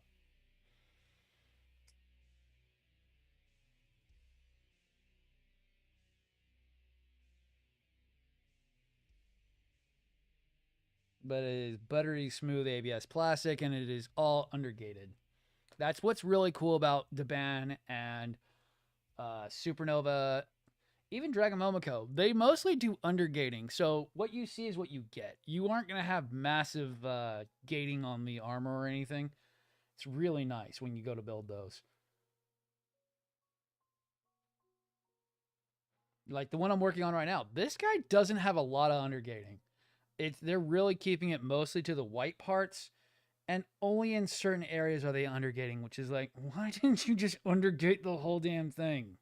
But it is buttery smooth ABS plastic and it is all undergated. That's what's really cool about Daban and Supernova, even Dragon Momoko. They mostly do undergating. So what you see is what you get. You aren't going to have massive gating on the armor or anything. It's really nice when you go to build those. Like the one I'm working on right now. This guy doesn't have a lot of undergating. They're really keeping it mostly to the white parts And only in certain areas are they undergating, which is like, why didn't you just undergate the whole damn thing?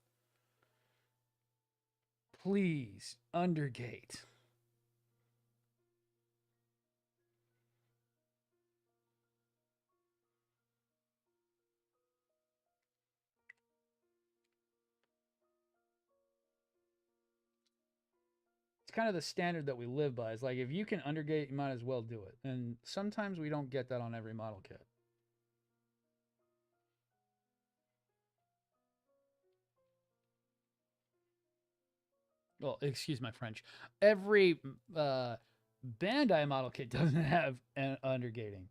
Please, undergate. It's kind of the standard that we live by. It's like, if you can undergate, you might as well do it. And sometimes we don't get that on every model kit. Well, excuse my French. Every Bandai model kit doesn't have an undergating.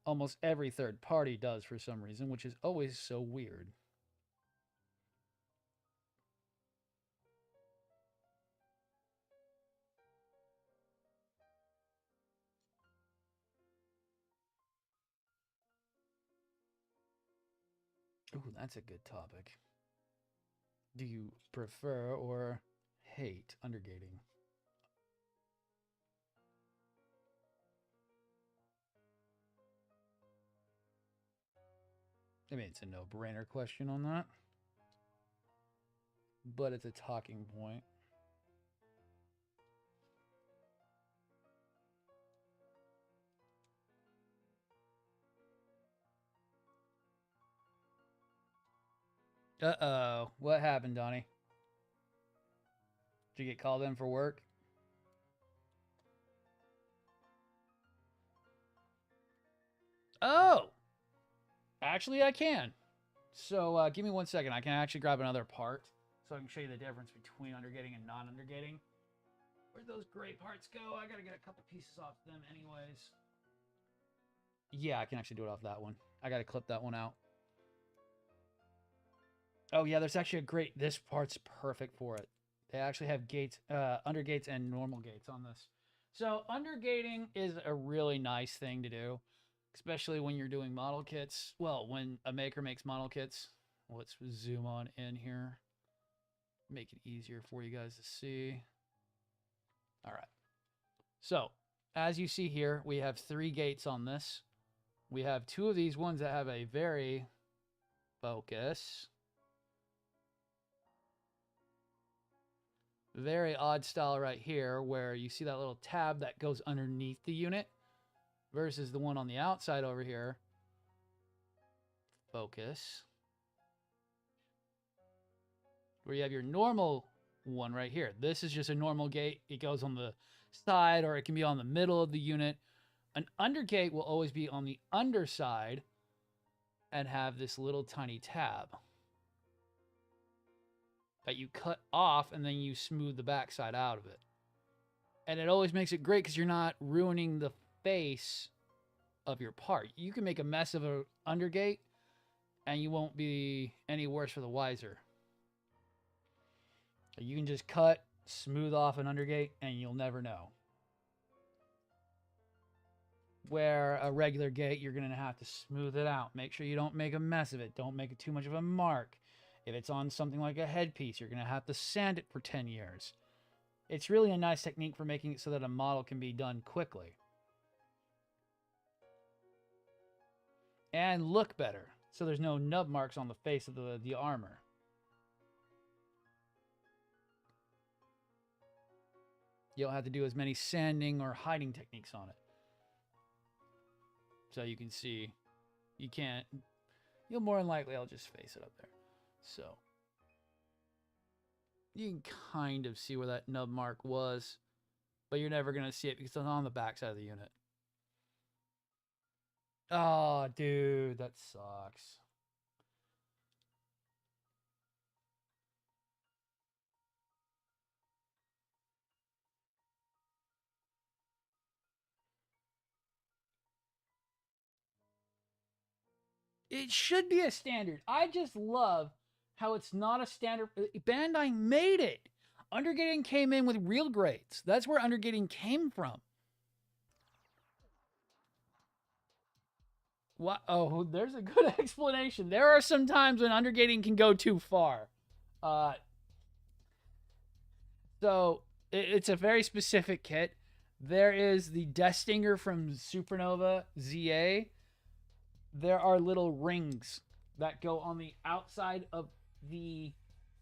Almost every third party does for some reason, which is always so weird. Ooh, that's a good topic. Do you prefer or hate undergating? I mean, it's a no-brainer question on that, but it's a talking point. Uh-oh. What happened, Donnie? Did you get called in for work? Oh! Actually, I can. So give me 1 second. I can actually grab another part so I can show you the difference between undergating and non-undergating. Where'd those gray parts go? I gotta get a couple pieces off them anyways. Yeah, I can actually do it off that one. I gotta clip that one out. Oh yeah, there's actually a great, this part's perfect for it. They actually have gates, undergates and normal gates on this. So undergating is a really nice thing to do, especially when you're doing model kits. Well, when a maker makes model kits. Let's zoom on in here. Make it easier for you guys to see. All right. So as you see here, we have 3 gates on this. We have 2 of these ones that have a very focus. Very odd style right here where you see that little tab that goes underneath the unit versus the one on the outside over here. Focus. Where you have your normal one right here. This is just a normal gate. It goes on the side or it can be on the middle of the unit. An undergate will always be on the underside and have this little tiny tab that you cut off and then you smooth the backside out of it. And it always makes it great because you're not ruining the face of your part. You can make a mess of an undergate and you won't be any worse for the wiser. You can just cut, smooth off an undergate, and you'll never know. Where a regular gate, you're going to have to smooth it out. Make sure you don't make a mess of it. Don't make it too much of a mark. If it's on something like a headpiece, you're going to have to sand it for 10 years. It's really a nice technique for making it so that a model can be done quickly. And look better, so there's no nub marks on the face of the armor. You don't have to do as many sanding or hiding techniques on it. So you can see, you can't, you'll more than likely, I'll just face it up there. So you can kind of see where that nub mark was, but you're never going to see it because it's on the back side of the unit. Oh, dude, that sucks. It should be a standard. I just love how it's not a standard. Bandai made it. Undergating came in with real grades. That's where undergating came from. What? Oh, there's a good explanation. There are some times when undergating can go too far. Uh, so it's a very specific kit. There is the Death Stinger from Supernova ZA. there are little rings that go on the outside of the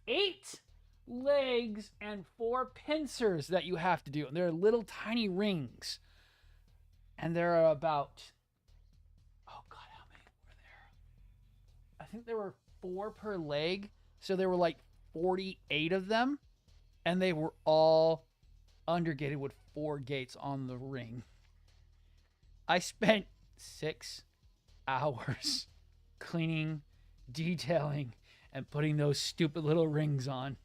8 legs and 4 pincers that you have to do. And they're little tiny rings. And there are about, oh God, how many were there? I think there were 4 per leg. So there were like 48 of them. And they were all undergated with 4 gates on the ring. I spent 6 hours cleaning, detailing, and putting those stupid little rings on.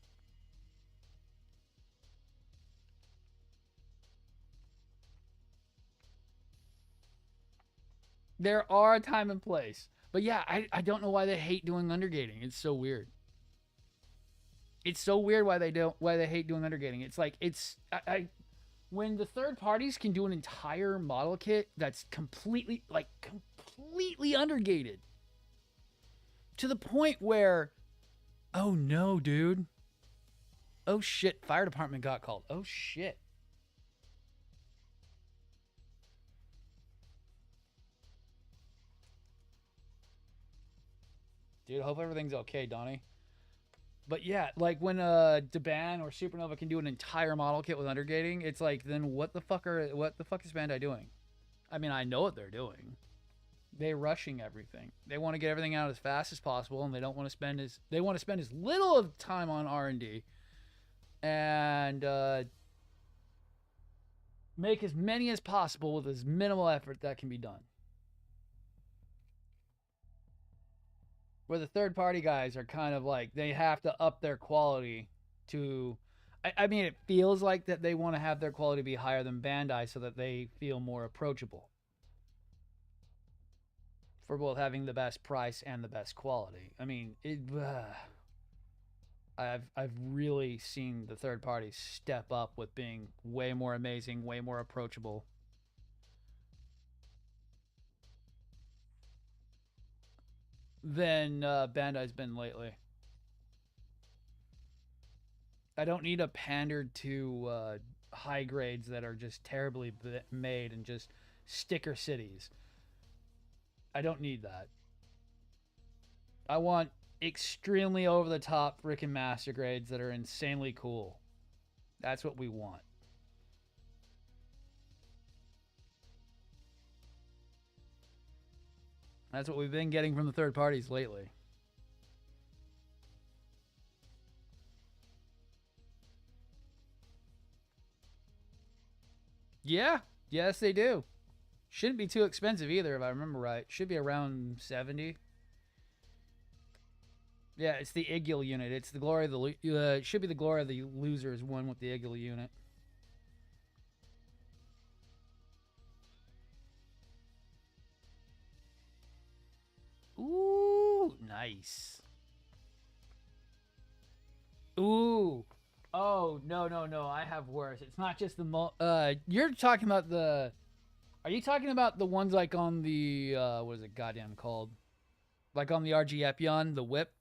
There are a time and place. But yeah, I don't know why they hate doing undergating. It's so weird. It's so weird why they hate doing undergating. It's like when the third parties can do an entire model kit that's completely undergated to the point where, oh no, dude. Oh shit, fire department got called. Oh shit. Dude, I hope everything's okay, Donnie. But yeah, like when Deban or Supernova can do an entire model kit with undergating, it's like, then what the fuck is Bandai doing? I mean, I know what they're doing. They're rushing everything. They want to get everything out as fast as possible, and they want to spend as little of time on R&D and make as many as possible with as minimal effort that can be done. Where the third party guys are kind of like, they have to up their quality to, I mean, it feels like that they want to have their quality be higher than Bandai so that they feel more approachable for both having the best price and the best quality. I mean, I've really seen the third parties step up with being way more amazing, way more approachable. Than Bandai's been lately. I don't need a pander to high grades that are just terribly made and just sticker cities. I don't need that. I want extremely over the top freaking master grades that are insanely cool. That's what we want. That's what we've been getting from the third parties lately. Yeah, yes, they do. Shouldn't be too expensive either, if I remember right. Should be around 70. Yeah, it's the Igil unit. It's the glory of the. It should be the glory of the losers one with the Igil unit. Ooh, nice. Ooh. Oh, no, no, no. I have worse. It's not just the you're talking about the are you talking about the ones like on the what is it goddamn called? Like on the RG Epion, the whip?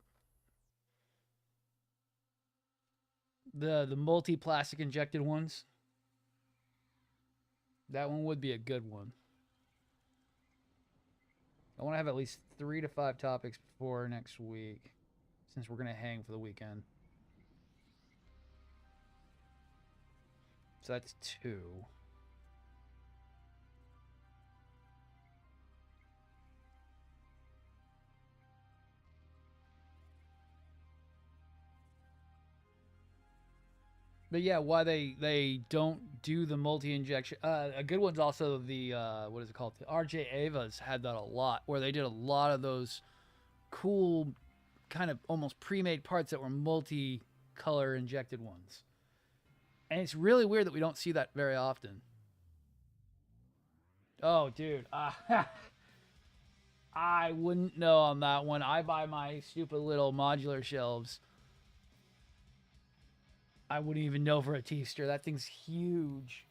The multi-plastic injected ones? That one would be a good one. I want to have at least 3 to 5 topics before next week since we're going to hang for the weekend. So that's 2. But yeah, why they don't do the multi-injection. A good one's also the what is it called? The RJ Avas had that a lot, where they did a lot of those cool, kind of almost pre-made parts that were multi-color injected ones. And it's really weird that we don't see that very often. Oh, dude, I wouldn't know on that one. I buy my stupid little modular shelves. I wouldn't even know for a T-ster. That thing's huge.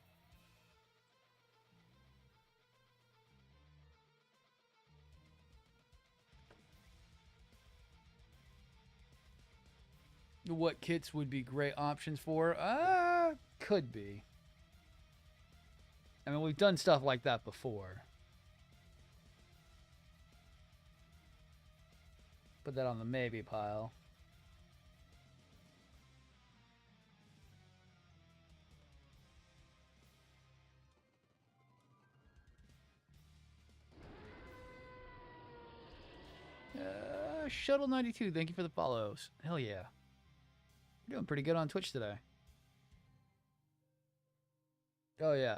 What kits would be great options for? Could be. I mean, we've done stuff like that before. Put that on the maybe pile. Shuttle 92, thank you for the follows. Hell yeah. You're doing pretty good on Twitch today. Oh yeah.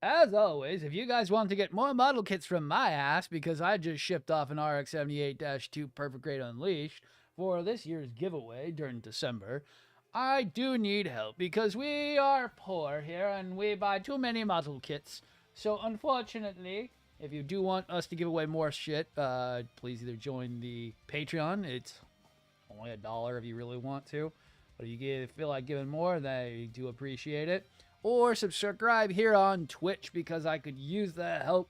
As always, if you guys want to get more model kits from my ass, because I just shipped off an RX-78-2 Perfect Grade Unleashed for this year's giveaway during December, I do need help because we are poor here and we buy too many model kits. So unfortunately, if you do want us to give away more shit, please either join the Patreon. It's only $1 if you really want to. But if you feel like giving more, they do appreciate it. Or subscribe here on Twitch because I could use the help.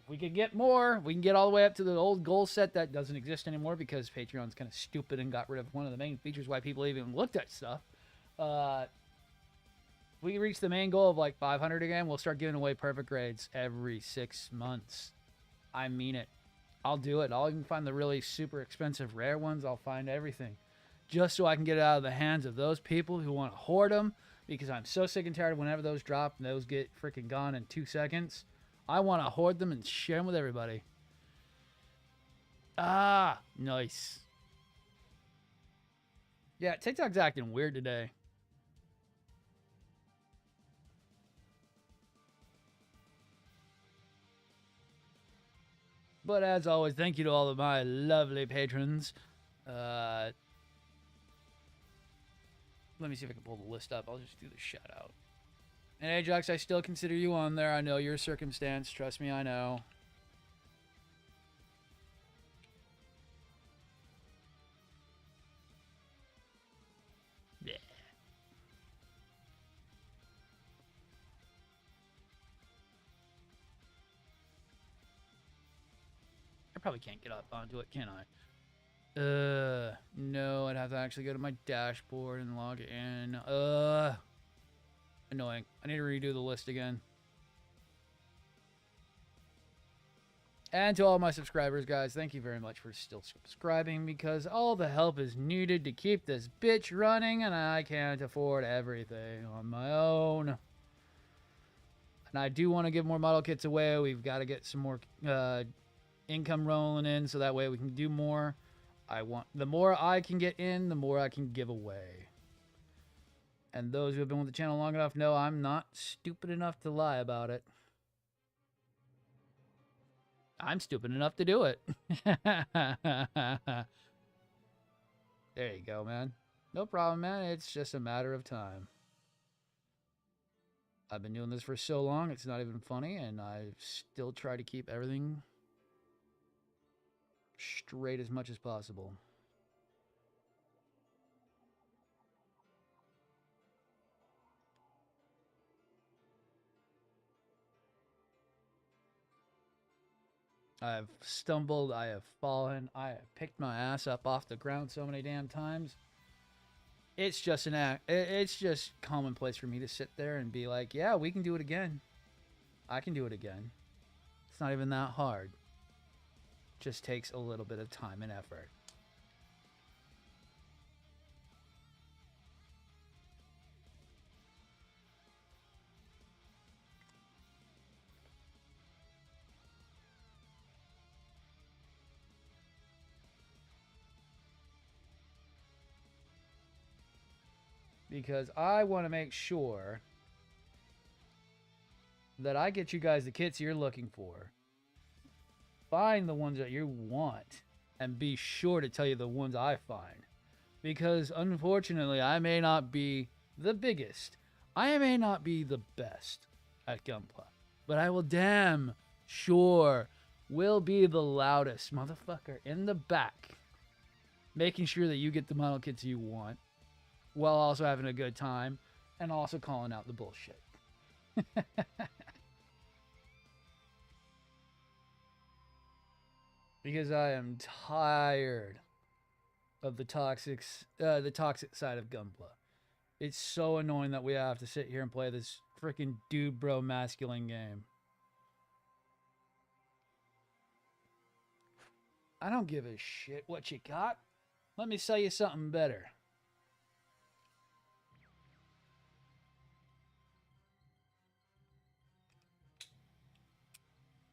If we could get more, we can get all the way up to the old goal set that doesn't exist anymore because Patreon's kind of stupid and got rid of one of the main features why people even looked at stuff. We reach the main goal of like 500 again, we'll start giving away perfect grades every 6 months. I mean it. I'll do it. I'll even find the really super expensive rare ones. I'll find everything. Just so I can get it out of the hands of those people who want to hoard them. Because I'm so sick and tired of whenever those drop and those get freaking gone in 2 seconds. I want to hoard them and share them with everybody. Ah, nice. Yeah, TikTok's acting weird today. But as always, thank you to all of my lovely patrons. Let me see if I can pull the list up. I'll just do the shout out. And Ajax, I still consider you on there. I know your circumstance. Trust me, I know. Yeah. I probably can't get up onto it, can I? No, I'd have to actually go to my dashboard and log in. Annoying. I need to redo the list again. And to all my subscribers, guys, thank you very much for still subscribing because all the help is needed to keep this bitch running and I can't afford everything on my own. And I do want to give more model kits away. We've got to get some more income rolling in so that way we can do more. The more I can get in, the more I can give away. And those who have been with the channel long enough know I'm not stupid enough to lie about it. I'm stupid enough to do it. There you go, man. No problem, man. It's just a matter of time. I've been doing this for so long, it's not even funny, and I still try to keep everything straight as much as possible. I have stumbled, I have fallen, I have picked my ass up off the ground so many damn times. It's just an act. It's just commonplace for me to sit there and be like, yeah, we can do it again. I can do it again. It's not even that hard. It just takes a little bit of time and effort. Because I want to make sure that I get you guys the kits you're looking for. Find the ones that you want. And be sure to tell you the ones I find. Because unfortunately, I may not be the biggest. I may not be the best at Gunpla. But I will damn sure will be the loudest motherfucker in the back. Making sure that you get the model kits you want. While also having a good time. And also calling out the bullshit. Because I am tired of the toxic side of Gunpla. It's so annoying that we have to sit here and play this freaking dude bro masculine game. I don't give a shit what you got. Let me sell you something better.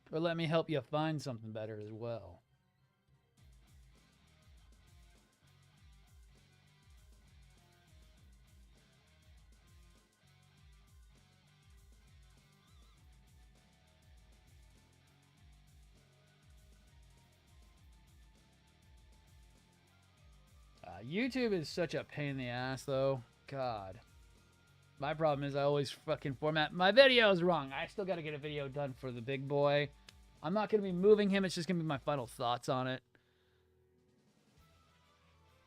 Or let me help you find something better as well. YouTube is such a pain in the ass, though. God. My problem is I always fucking format my videos wrong. I still got to get a video done for the big boy. I'm not going to be moving him. It's just going to be my final thoughts on it.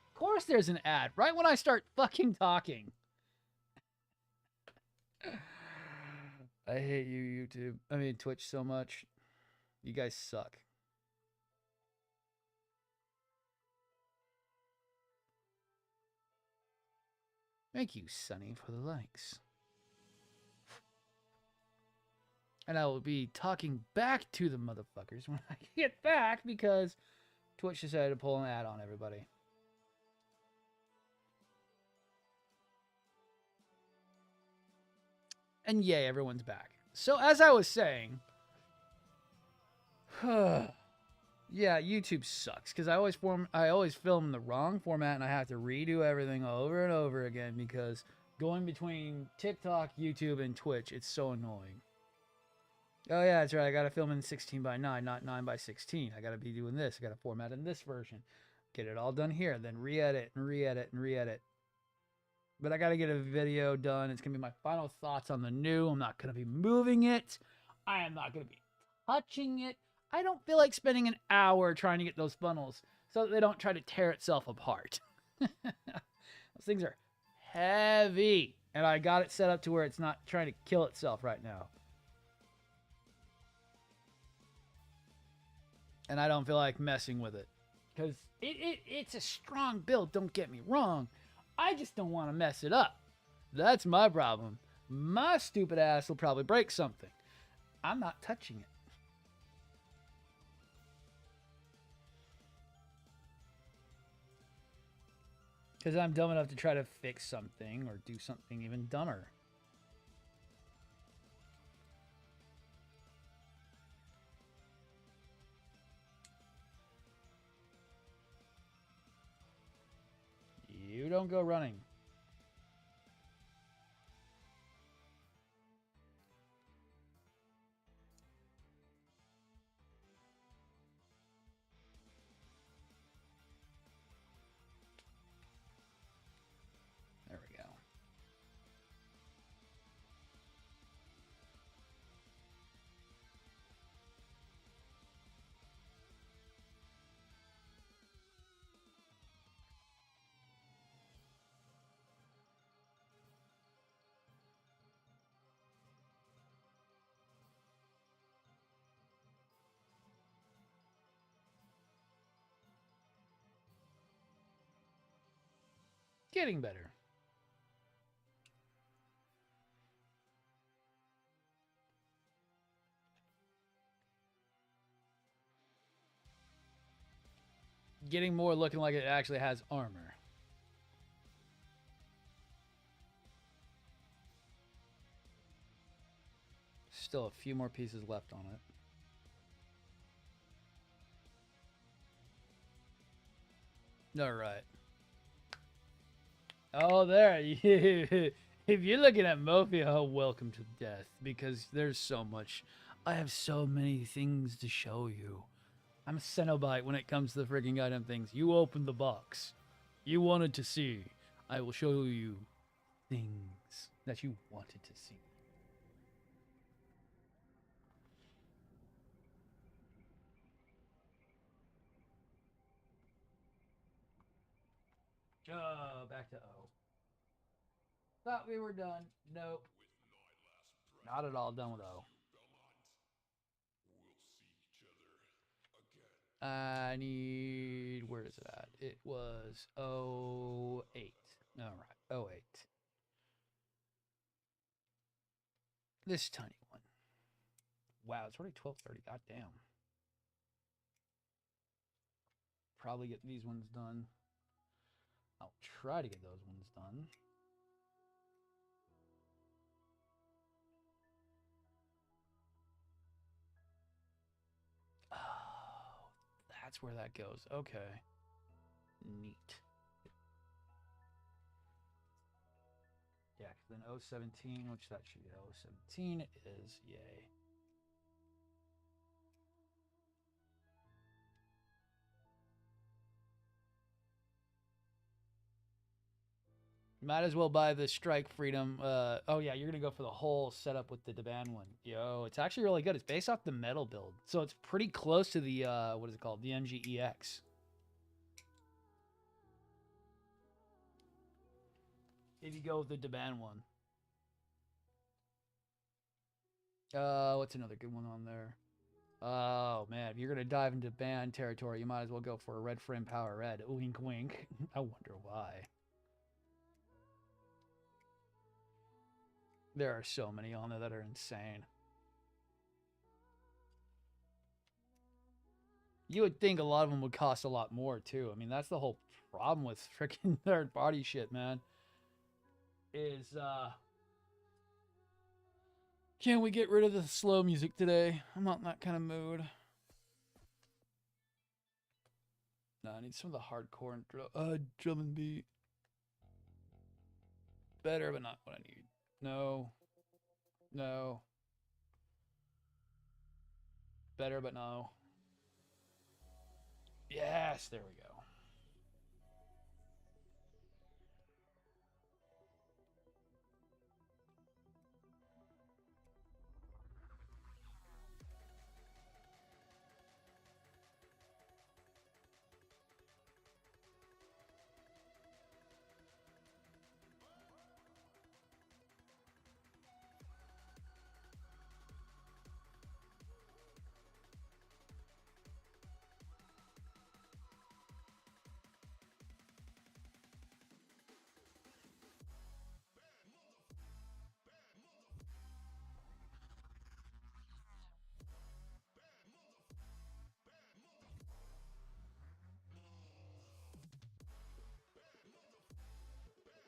Of course there's an ad right when I start fucking talking. I hate you, YouTube. I mean, Twitch so much. You guys suck. Thank you, Sonny, for the likes. And I will be talking back to the motherfuckers when I get back because Twitch decided to pull an ad on everybody. And yay, everyone's back. So as I was saying, yeah, YouTube sucks because I always film the wrong format and I have to redo everything over and over again because going between TikTok, YouTube, and Twitch, it's so annoying. Oh yeah, that's right. I gotta film in 16:9, not 9:16. I gotta be doing this. I gotta format in this version. Get it all done here, then re-edit and re-edit and re-edit. But I gotta get a video done. It's gonna be my final thoughts on the new. I'm not gonna be moving it. I am not gonna be touching it. I don't feel like spending an hour trying to get those funnels so that they don't try to tear itself apart. Those things are heavy. And I got it set up to where it's not trying to kill itself right now. And I don't feel like messing with it. Because it's a strong build, don't get me wrong. I just don't want to mess it up. That's my problem. My stupid ass will probably break something. I'm not touching it. Because I'm dumb enough to try to fix something or do something even dumber. You don't go running. There we go. Getting better. Getting more looking like it actually has armor. Still a few more pieces left on it. All right. Oh, there. If you're looking at Mofia, welcome to death. Because there's so much. I have so many things to show you. I'm a Cenobite when it comes to the freaking item things. You opened the box. You wanted to see. I will show you things that you wanted to see. Oh, back to O. Thought we were done. Nope. Not at all done with O. I need... Where is it at? It was 08. All right, 08. This tiny one. Wow, it's already 12:30. God damn. probably get these ones done. I'll try to get those ones done. Oh, that's where that goes. Okay. Neat. Yeah, then 017, which that should be 017 is, yay. Might as well buy the Strike Freedom. Oh yeah, you're gonna go for the whole setup with the Deban one. Yo, it's actually really good. It's based off the metal build, so it's pretty close to the what is it called? The MGEX. If you go with the Deban one. What's another good one on there? Oh man, if you're gonna dive into band territory, you might as well go for a Red Frame Power Red. Wink, wink. I wonder why. There are so many on there that are insane. You would think a lot of them would cost a lot more too. I mean, that's the whole problem with freaking third-party shit, man. Is can we get rid of the slow music today? I'm not in that kind of mood. No, I need some of the hardcore and drum and beat. Better, but not what I need. No. No. Better, but no. Yes, there we go.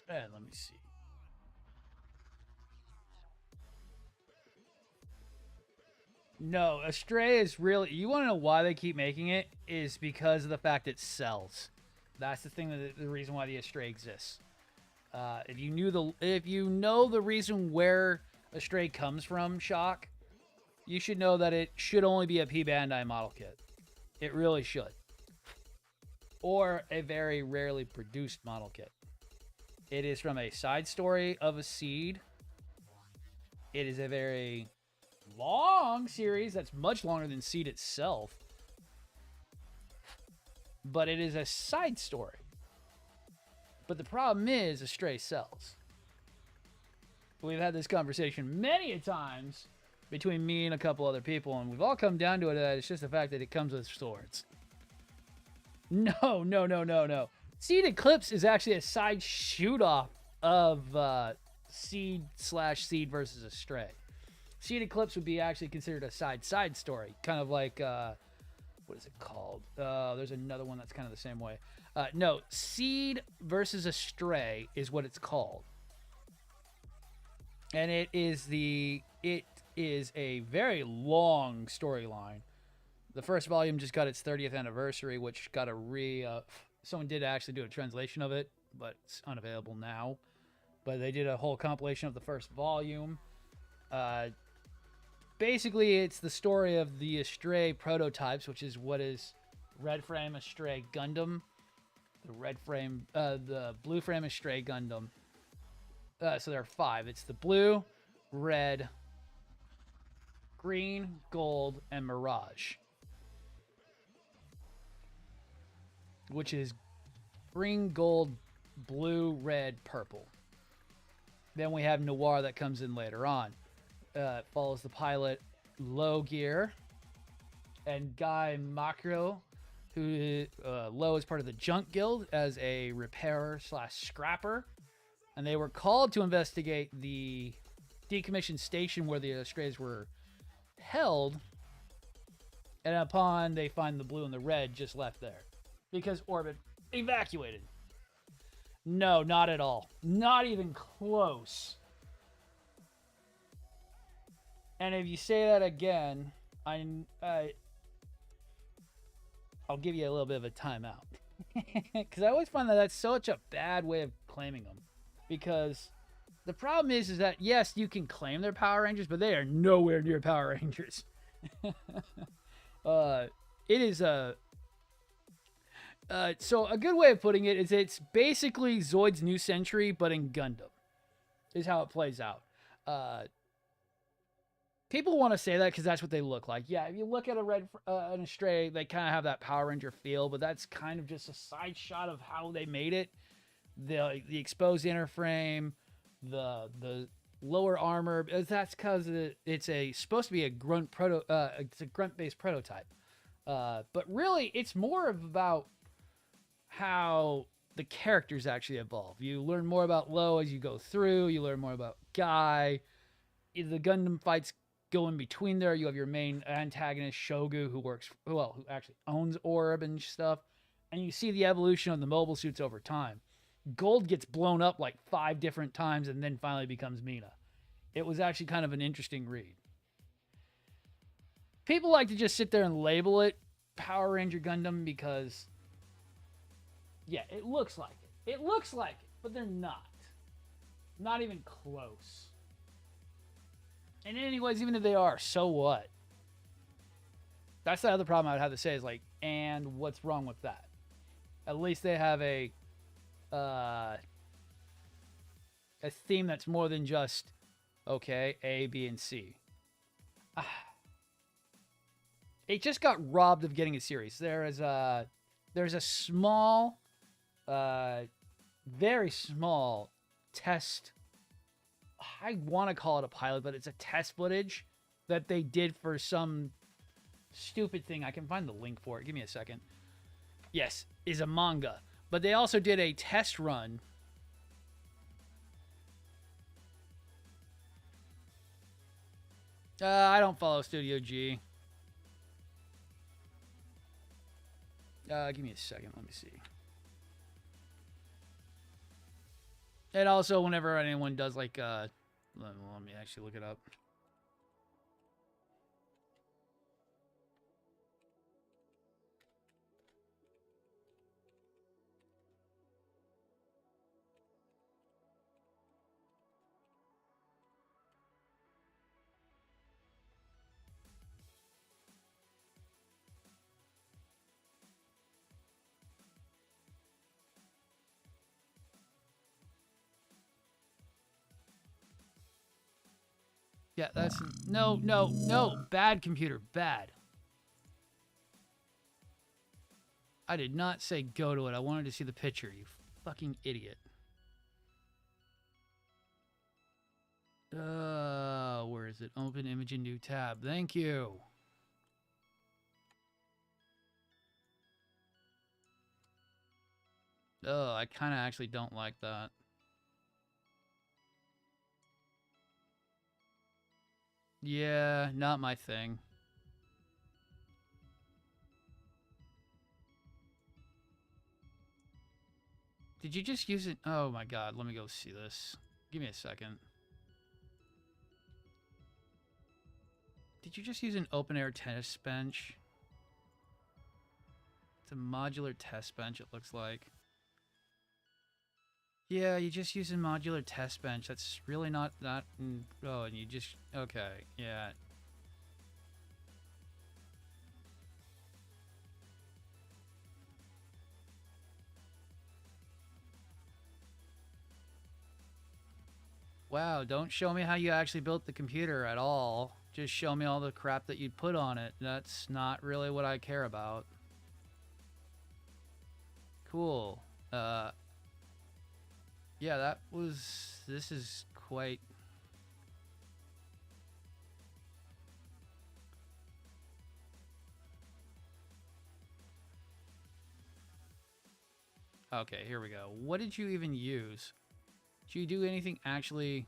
And let me see. No, Astray is really. You want to know why they keep making it? Is because of the fact it sells. That's the thing. The reason why the Astray exists. If you know the reason where Astray comes from, Shock, you should know that it should only be a P Bandai model kit. It really should, or a very rarely produced model kit. It is from a side story of a seed. It is a very long series that's much longer than Seed itself, but it is a side story. But the problem is Astray sells. We've had this conversation many a times between me and a couple other people, and we've all come down to it that it's just the fact that it comes with swords. No. Seed Eclipse is actually a side shoot-off of Seed versus Astray. Seed Eclipse would be actually considered a side story, kind of like what is it called? There's another one that's kind of the same way. No, Seed versus Astray is what it's called, and it is a very long storyline. The first volume just got its 30th anniversary, which got a someone did actually do a translation of it, but it's unavailable now. But they did a whole compilation of the first volume. Basically, it's the story of the Astray prototypes, which is what is Red Frame Astray Gundam, the Blue Frame Astray Gundam. So there are 5. It's the blue, red, green, gold, and Mirage, which is green, gold, blue, red, purple. Then we have Noir that comes in later on. It follows the pilot Low Gear and Guy Macro, who Low is part of the Junk Guild as a repairer / scrapper. And they were called to investigate the decommissioned station where the Astrays were held. And upon they find the blue and the red just left there. because orbit evacuated. No, not at all. Not even close. And if you say that again, I'll give you a little bit of a timeout. Because I always find that that's such a bad way of claiming them. Because the problem is that, yes, you can claim they're Power Rangers, but they are nowhere near Power Rangers. It is a... so a good way of putting it is it's basically Zoid's New Century, but in Gundam. Is how it plays out. People want to say that because that's what they look like. Yeah, if you look at a Red and a Stray, they kind of have that Power Ranger feel, but that's kind of just a side shot of how they made it. The exposed inner frame, the lower armor. That's because it's supposed to be a grunt it's a grunt based prototype. But really, it's more about how the characters actually evolve. You learn more about Lo as you go through. You learn more about Guy. The Gundam fights go in between there. You have your main antagonist Shogu, who actually owns Orb and stuff, and you see the evolution of the mobile suits over time. Gold gets blown up like 5 different times and then finally becomes Mina. It was actually kind of an interesting read. People like to just sit there and label it Power Ranger Gundam because, yeah, it looks like it. It looks like it, but they're not. Not even close. And anyways, even if they are, so what? That's the other problem I would have to say is like, and what's wrong with that? At least they have a theme that's more than just, okay, A, B, and C. It just got robbed of getting a series. There's a small, very small test. I want to call it a pilot, but it's a test footage that they did for some stupid thing. I can find the link for it. Give me a second. Yes, is a manga. But they also did a test run. I don't follow Studio G. Give me a second. Let me see. And also, whenever anyone does like, let me actually look it up. Yeah, that's... No. Bad computer. Bad. I did not say go to it. I wanted to see the picture, you fucking idiot. Where is it? Open image in new tab. Thank you. Oh, I kind of actually don't like that. Yeah, not my thing. Did you just use it? Oh my god, let me go see this. Give me a second. Did you just use an open air test bench? It's a modular test bench, it looks like. Yeah, you just use a modular test bench. That's really not that. Oh, and you just... Okay, yeah. Wow, don't show me how you actually built the computer at all. Just show me all the crap that you put on it. That's not really what I care about. Cool. Yeah, that was... This is quite... Okay, here we go. What did you even use? Did you do anything actually...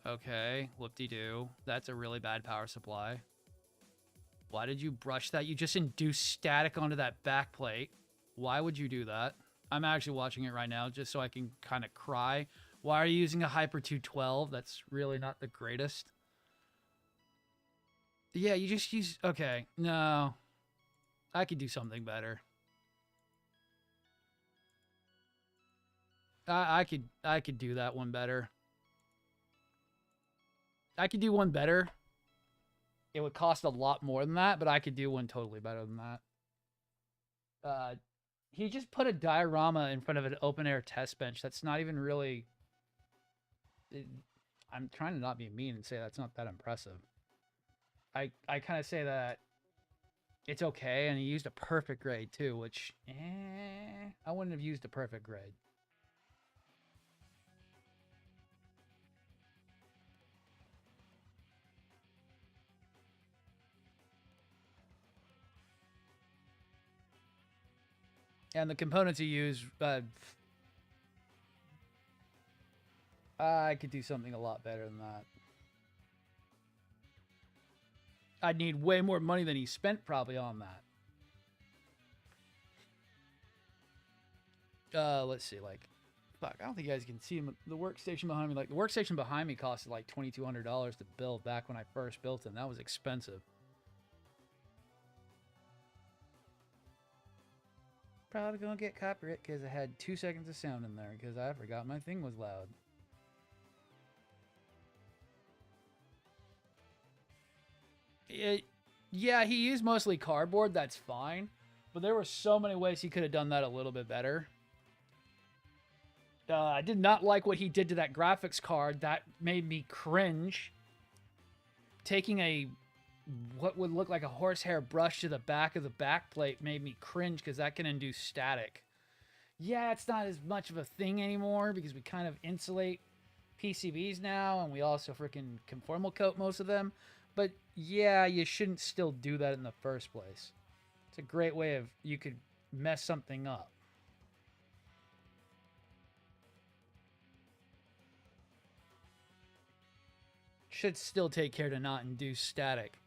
Okay, whoop-de-doo. That's a really bad power supply. Why did you brush that? You just induced static onto that back plate. Why would you do that? I'm actually watching it right now just so I can kind of cry. Why are you using a Hyper 212? That's really not the greatest. Yeah, you just use... Okay, no. I could do something better. I could do that one better. I could do one better. It would cost a lot more than that, but I could do one totally better than that. He just put a diorama in front of an open-air test bench. That's not even really... I'm trying to not be mean and say that's not that impressive. I kind of say that it's okay, and he used a perfect grade, too, which... I wouldn't have used a perfect grade. And the components you use, I could do something a lot better than that. I'd need way more money than he spent probably on that. Let's see, like, fuck, I don't think you guys can see the workstation behind me. Like, the workstation behind me costed like $2,200 to build back when I first built it, and that was expensive. Probably gonna get copyright because I had 2 seconds of sound in there because I forgot my thing was loud. Yeah, he used mostly cardboard, that's fine. But there were so many ways he could have done that a little bit better. I did not like what he did to that graphics card. That made me cringe. Taking what would look like a horsehair brush to the back of the backplate made me cringe because that can induce static. Yeah, it's not as much of a thing anymore because we kind of insulate PCBs now, and we also freaking conformal coat most of them. But yeah, you shouldn't still do that in the first place. It's a great way of, you could mess something up. Should still take care to not induce static.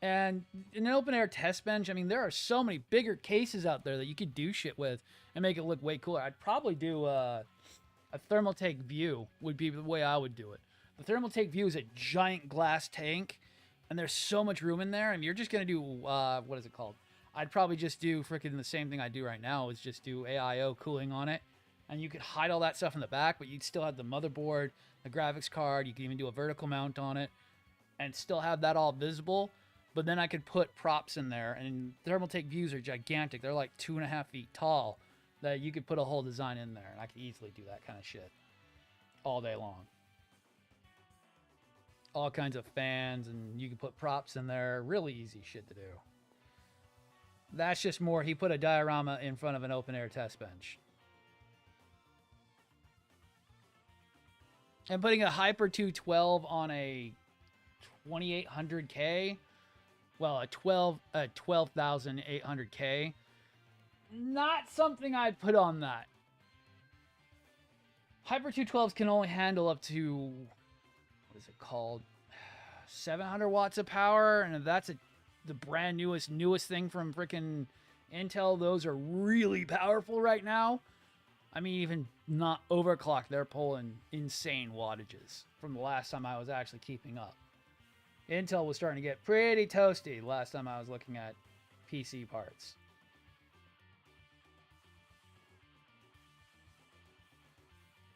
And in an open air test bench, I mean, there are so many bigger cases out there that you could do shit with and make it look way cooler. I'd probably do a thermal take view would be the way I would do it. The thermal take view is a giant glass tank, and there's so much room in there. I mean, you're just going to do, what is it called? I'd probably just do freaking the same thing I do right now, is just do AIO cooling on it. And you could hide all that stuff in the back, but you'd still have the motherboard, the graphics card. You could even do a vertical mount on it and still have that all visible. But then I could put props in there, and thermal take views are gigantic. They're like 2.5 feet tall, that you could put a whole design in there, and I could easily do that kind of shit all day long. All kinds of fans, and you can put props in there. Really easy shit to do. That's just more, he put a diorama in front of an open air test bench. And putting a Hyper 212 on a 2800K, well, a 12,800K, not something I'd put on that. Hyper 212s can only handle up to, what is it called? 700 watts of power, and if that's the brand newest thing from frickin' Intel, those are really powerful right now. I mean, even not overclocked, they're pulling insane wattages from the last time I was actually keeping up. Intel was starting to get pretty toasty last time I was looking at PC parts.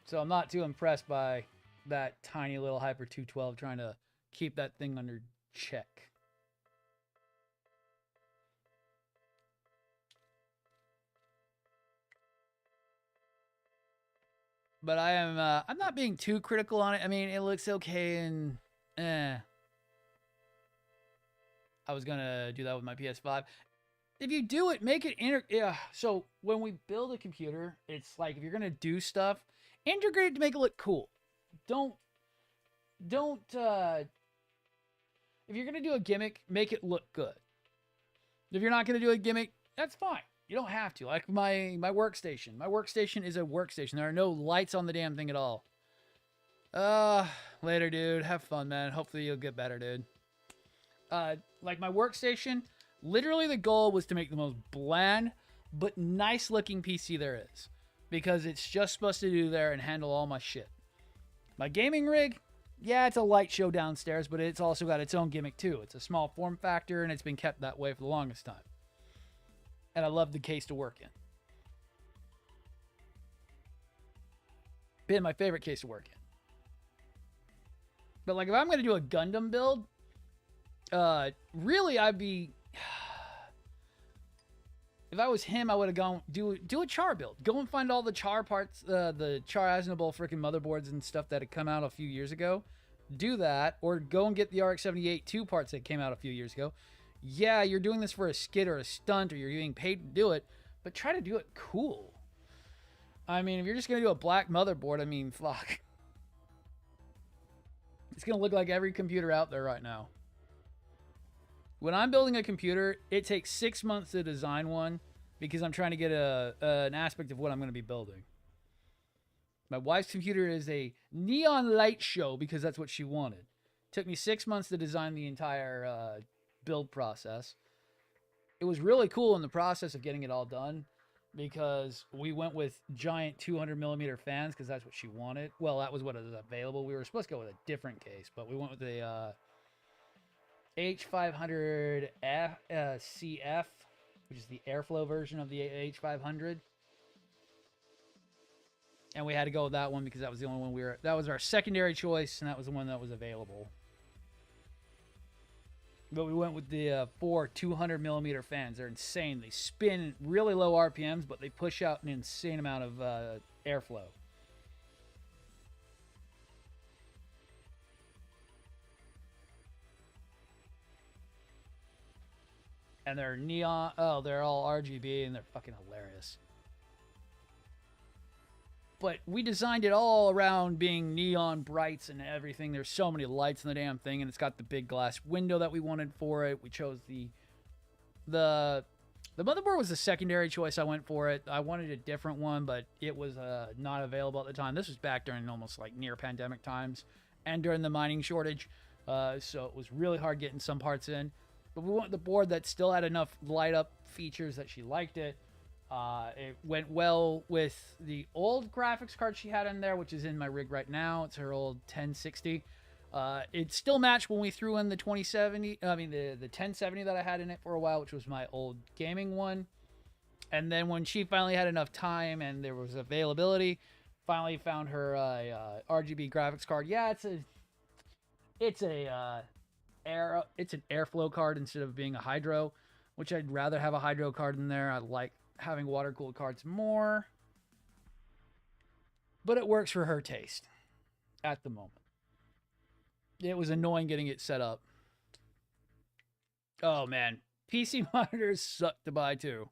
So I'm not too impressed by that tiny little Hyper 212 trying to keep that thing under check. But I'm not being too critical on it. I mean, it looks okay and I was gonna do that with my PS5. If you do it, make it so when we build a computer, it's like if you're gonna do stuff, integrate it to make it look cool. Don't if you're gonna do a gimmick, make it look good. If you're not gonna do a gimmick, that's fine. You don't have to. Like my workstation. My workstation is a workstation. There are no lights on the damn thing at all. Let Later, dude. Have fun, man. Hopefully you'll get better, dude. Like my workstation, literally the goal was to make the most bland but nice looking PC there is, because it's just supposed to do there and handle all my shit. My gaming rig, yeah, it's a light show downstairs, but it's also got its own gimmick too. It's a small form factor and it's been kept that way for the longest time. And I love the case to work in. Been my favorite case to work in. But like if I'm going to do a Gundam build, really I'd be... If I was him, I would have gone do a char build. Go and find all the char parts, the char Aznable freaking motherboards and stuff that had come out a few years ago. Do that, or go and get the RX-78 2 parts that came out a few years ago. Yeah, you're doing this for a skit or a stunt, or you're getting paid to do it, but try to do it cool. I mean, if you're just going to do a black motherboard, I mean, fuck. It's going to look like every computer out there right now. When I'm building a computer, it takes 6 months to design one because I'm trying to get an aspect of what I'm going to be building. My wife's computer is a neon light show because that's what she wanted. It took me 6 months to design the entire build process. It was really cool in the process of getting it all done because we went with giant 200 millimeter fans because that's what she wanted. Well, that was what was available. We were supposed to go with a different case, but we went with the H500 CF, which is the airflow version of the H500. And we had to go with that one because that was the only one that was our secondary choice, and that was the one that was available. But we went with the 4 200 millimeter fans. They're insane. They spin really low RPMs, but they push out an insane amount of airflow. And they're neon. Oh, they're all RGB, and they're fucking hilarious. But we designed it all around being neon brights and everything. There's so many lights in the damn thing, and it's got the big glass window that we wanted for it. We chose the motherboard was the secondary choice. I went for it. I wanted a different one, but it was not available at the time. This was back during almost like near pandemic times and during the mining shortage. So it was really hard getting some parts in. But we wanted the board that still had enough light up features that she liked it. It went well with the old graphics card she had in there, which is in my rig right now. It's her old 1060. It still matched when we threw in the 2070. I mean, the 1070 that I had in it for a while, which was my old gaming one. And then when she finally had enough time and there was availability, finally found her RGB graphics card. Yeah, it's an airflow card instead of being a hydro, which I'd rather have a hydro card in there. I like having water-cooled cards more, but it works for her taste at the moment. It was annoying getting it set up. Oh man, PC monitors suck to buy too.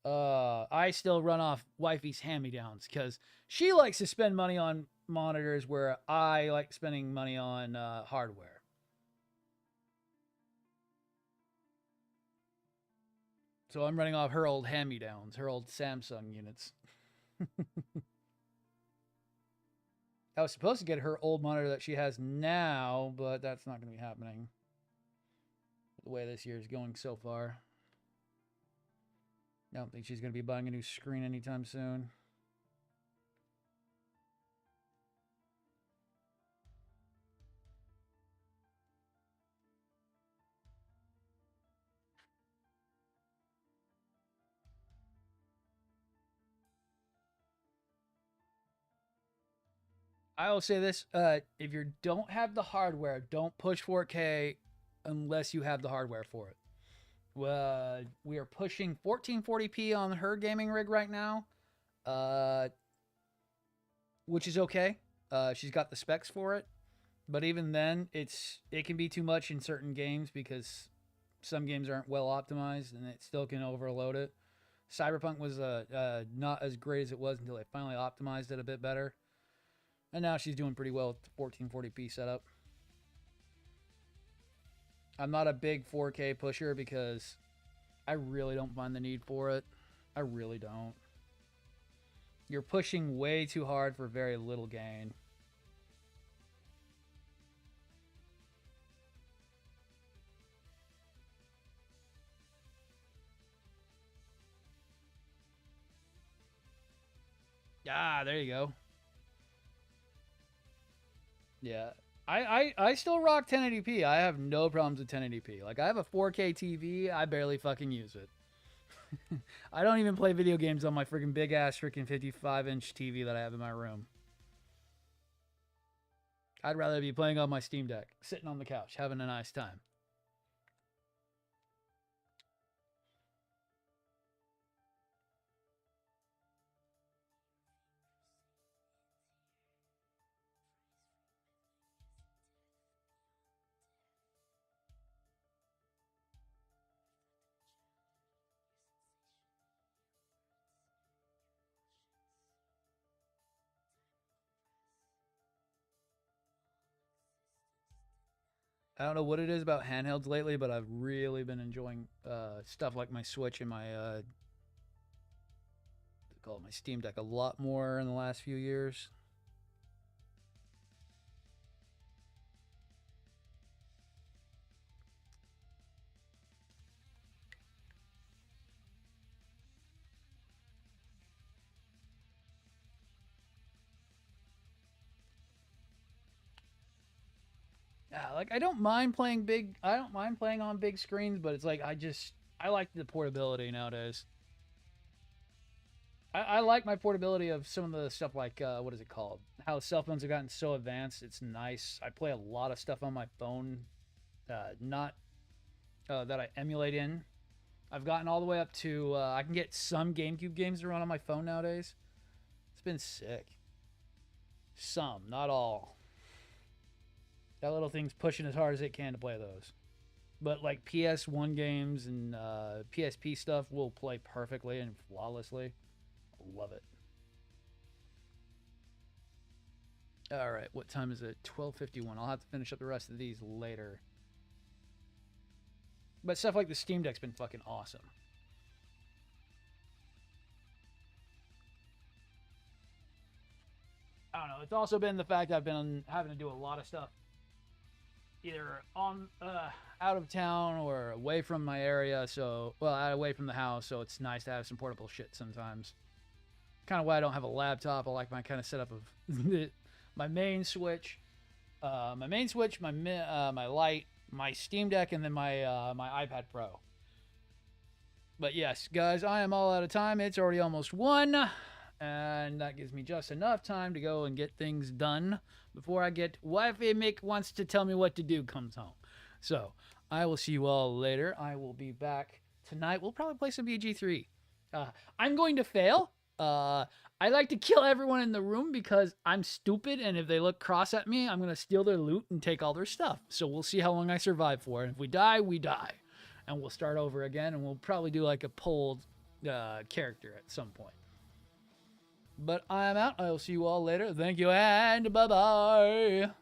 I still run off wifey's hand-me-downs because she likes to spend money on monitors where I like spending money on hardware. So I'm running off her old hand-me-downs, her old Samsung units. I was supposed to get her old monitor that she has now, but that's not going to be happening. The way this year is going so far. I don't think she's going to be buying a new screen anytime soon. I will say this, if you don't have the hardware, don't push 4K unless you have the hardware for it. We are pushing 1440p on her gaming rig right now, which is okay. She's got the specs for it, but even then, it can be too much in certain games because some games aren't well optimized and it still can overload it. Cyberpunk was not as great as it was until they finally optimized it a bit better. And now she's doing pretty well with the 1440p setup. I'm not a big 4K pusher because I really don't find the need for it. I really don't. You're pushing way too hard for very little gain. Ah, there you go. Yeah. I still rock 1080p. I have no problems with 1080p. Like, I have a 4K TV. I barely fucking use it. I don't even play video games on my freaking big ass freaking 55-inch TV that I have in my room. I'd rather be playing on my Steam Deck, sitting on the couch, having a nice time. I don't know what it is about handhelds lately, but I've really been enjoying stuff like my Switch and my call it my Steam Deck a lot more in the last few years. Yeah, like I don't mind playing big. I don't mind playing on big screens, but it's like I like the portability nowadays. I like my portability of some of the stuff like what is it called? How cell phones have gotten so advanced. It's nice. I play a lot of stuff on my phone, not that I emulate in. I've gotten all the way up to I can get some GameCube games to run on my phone nowadays. It's been sick. Some, not all. That little thing's pushing as hard as it can to play those. But like PS1 games and PSP stuff will play perfectly and flawlessly. Love it. All right, what time is it? 12:51. I'll have to finish up the rest of these later. But stuff like the Steam Deck's been fucking awesome. I don't know. It's also been the fact I've been having to do a lot of stuff either on out of town or away from my area. So, well, away from the house. So it's nice to have some portable shit sometimes. Kind of why I don't have a laptop. I like my kind of setup of my main switch, my light, my Steam Deck, and then my iPad Pro. But yes, guys, I am all out of time. It's already almost 1, and that gives me just enough time to go and get things done before I get wifey Mick wants to tell me what to do comes home. So I will see you all later. I will be back tonight. We'll probably play some BG3. I'm going to fail. I like to kill everyone in the room because I'm stupid, and if they look cross at me, I'm going to steal their loot and take all their stuff. So we'll see how long I survive for. And if we die, we die. And we'll start over again, and we'll probably do like a pulled character at some point. But I am out. I will see you all later. Thank you, and bye-bye.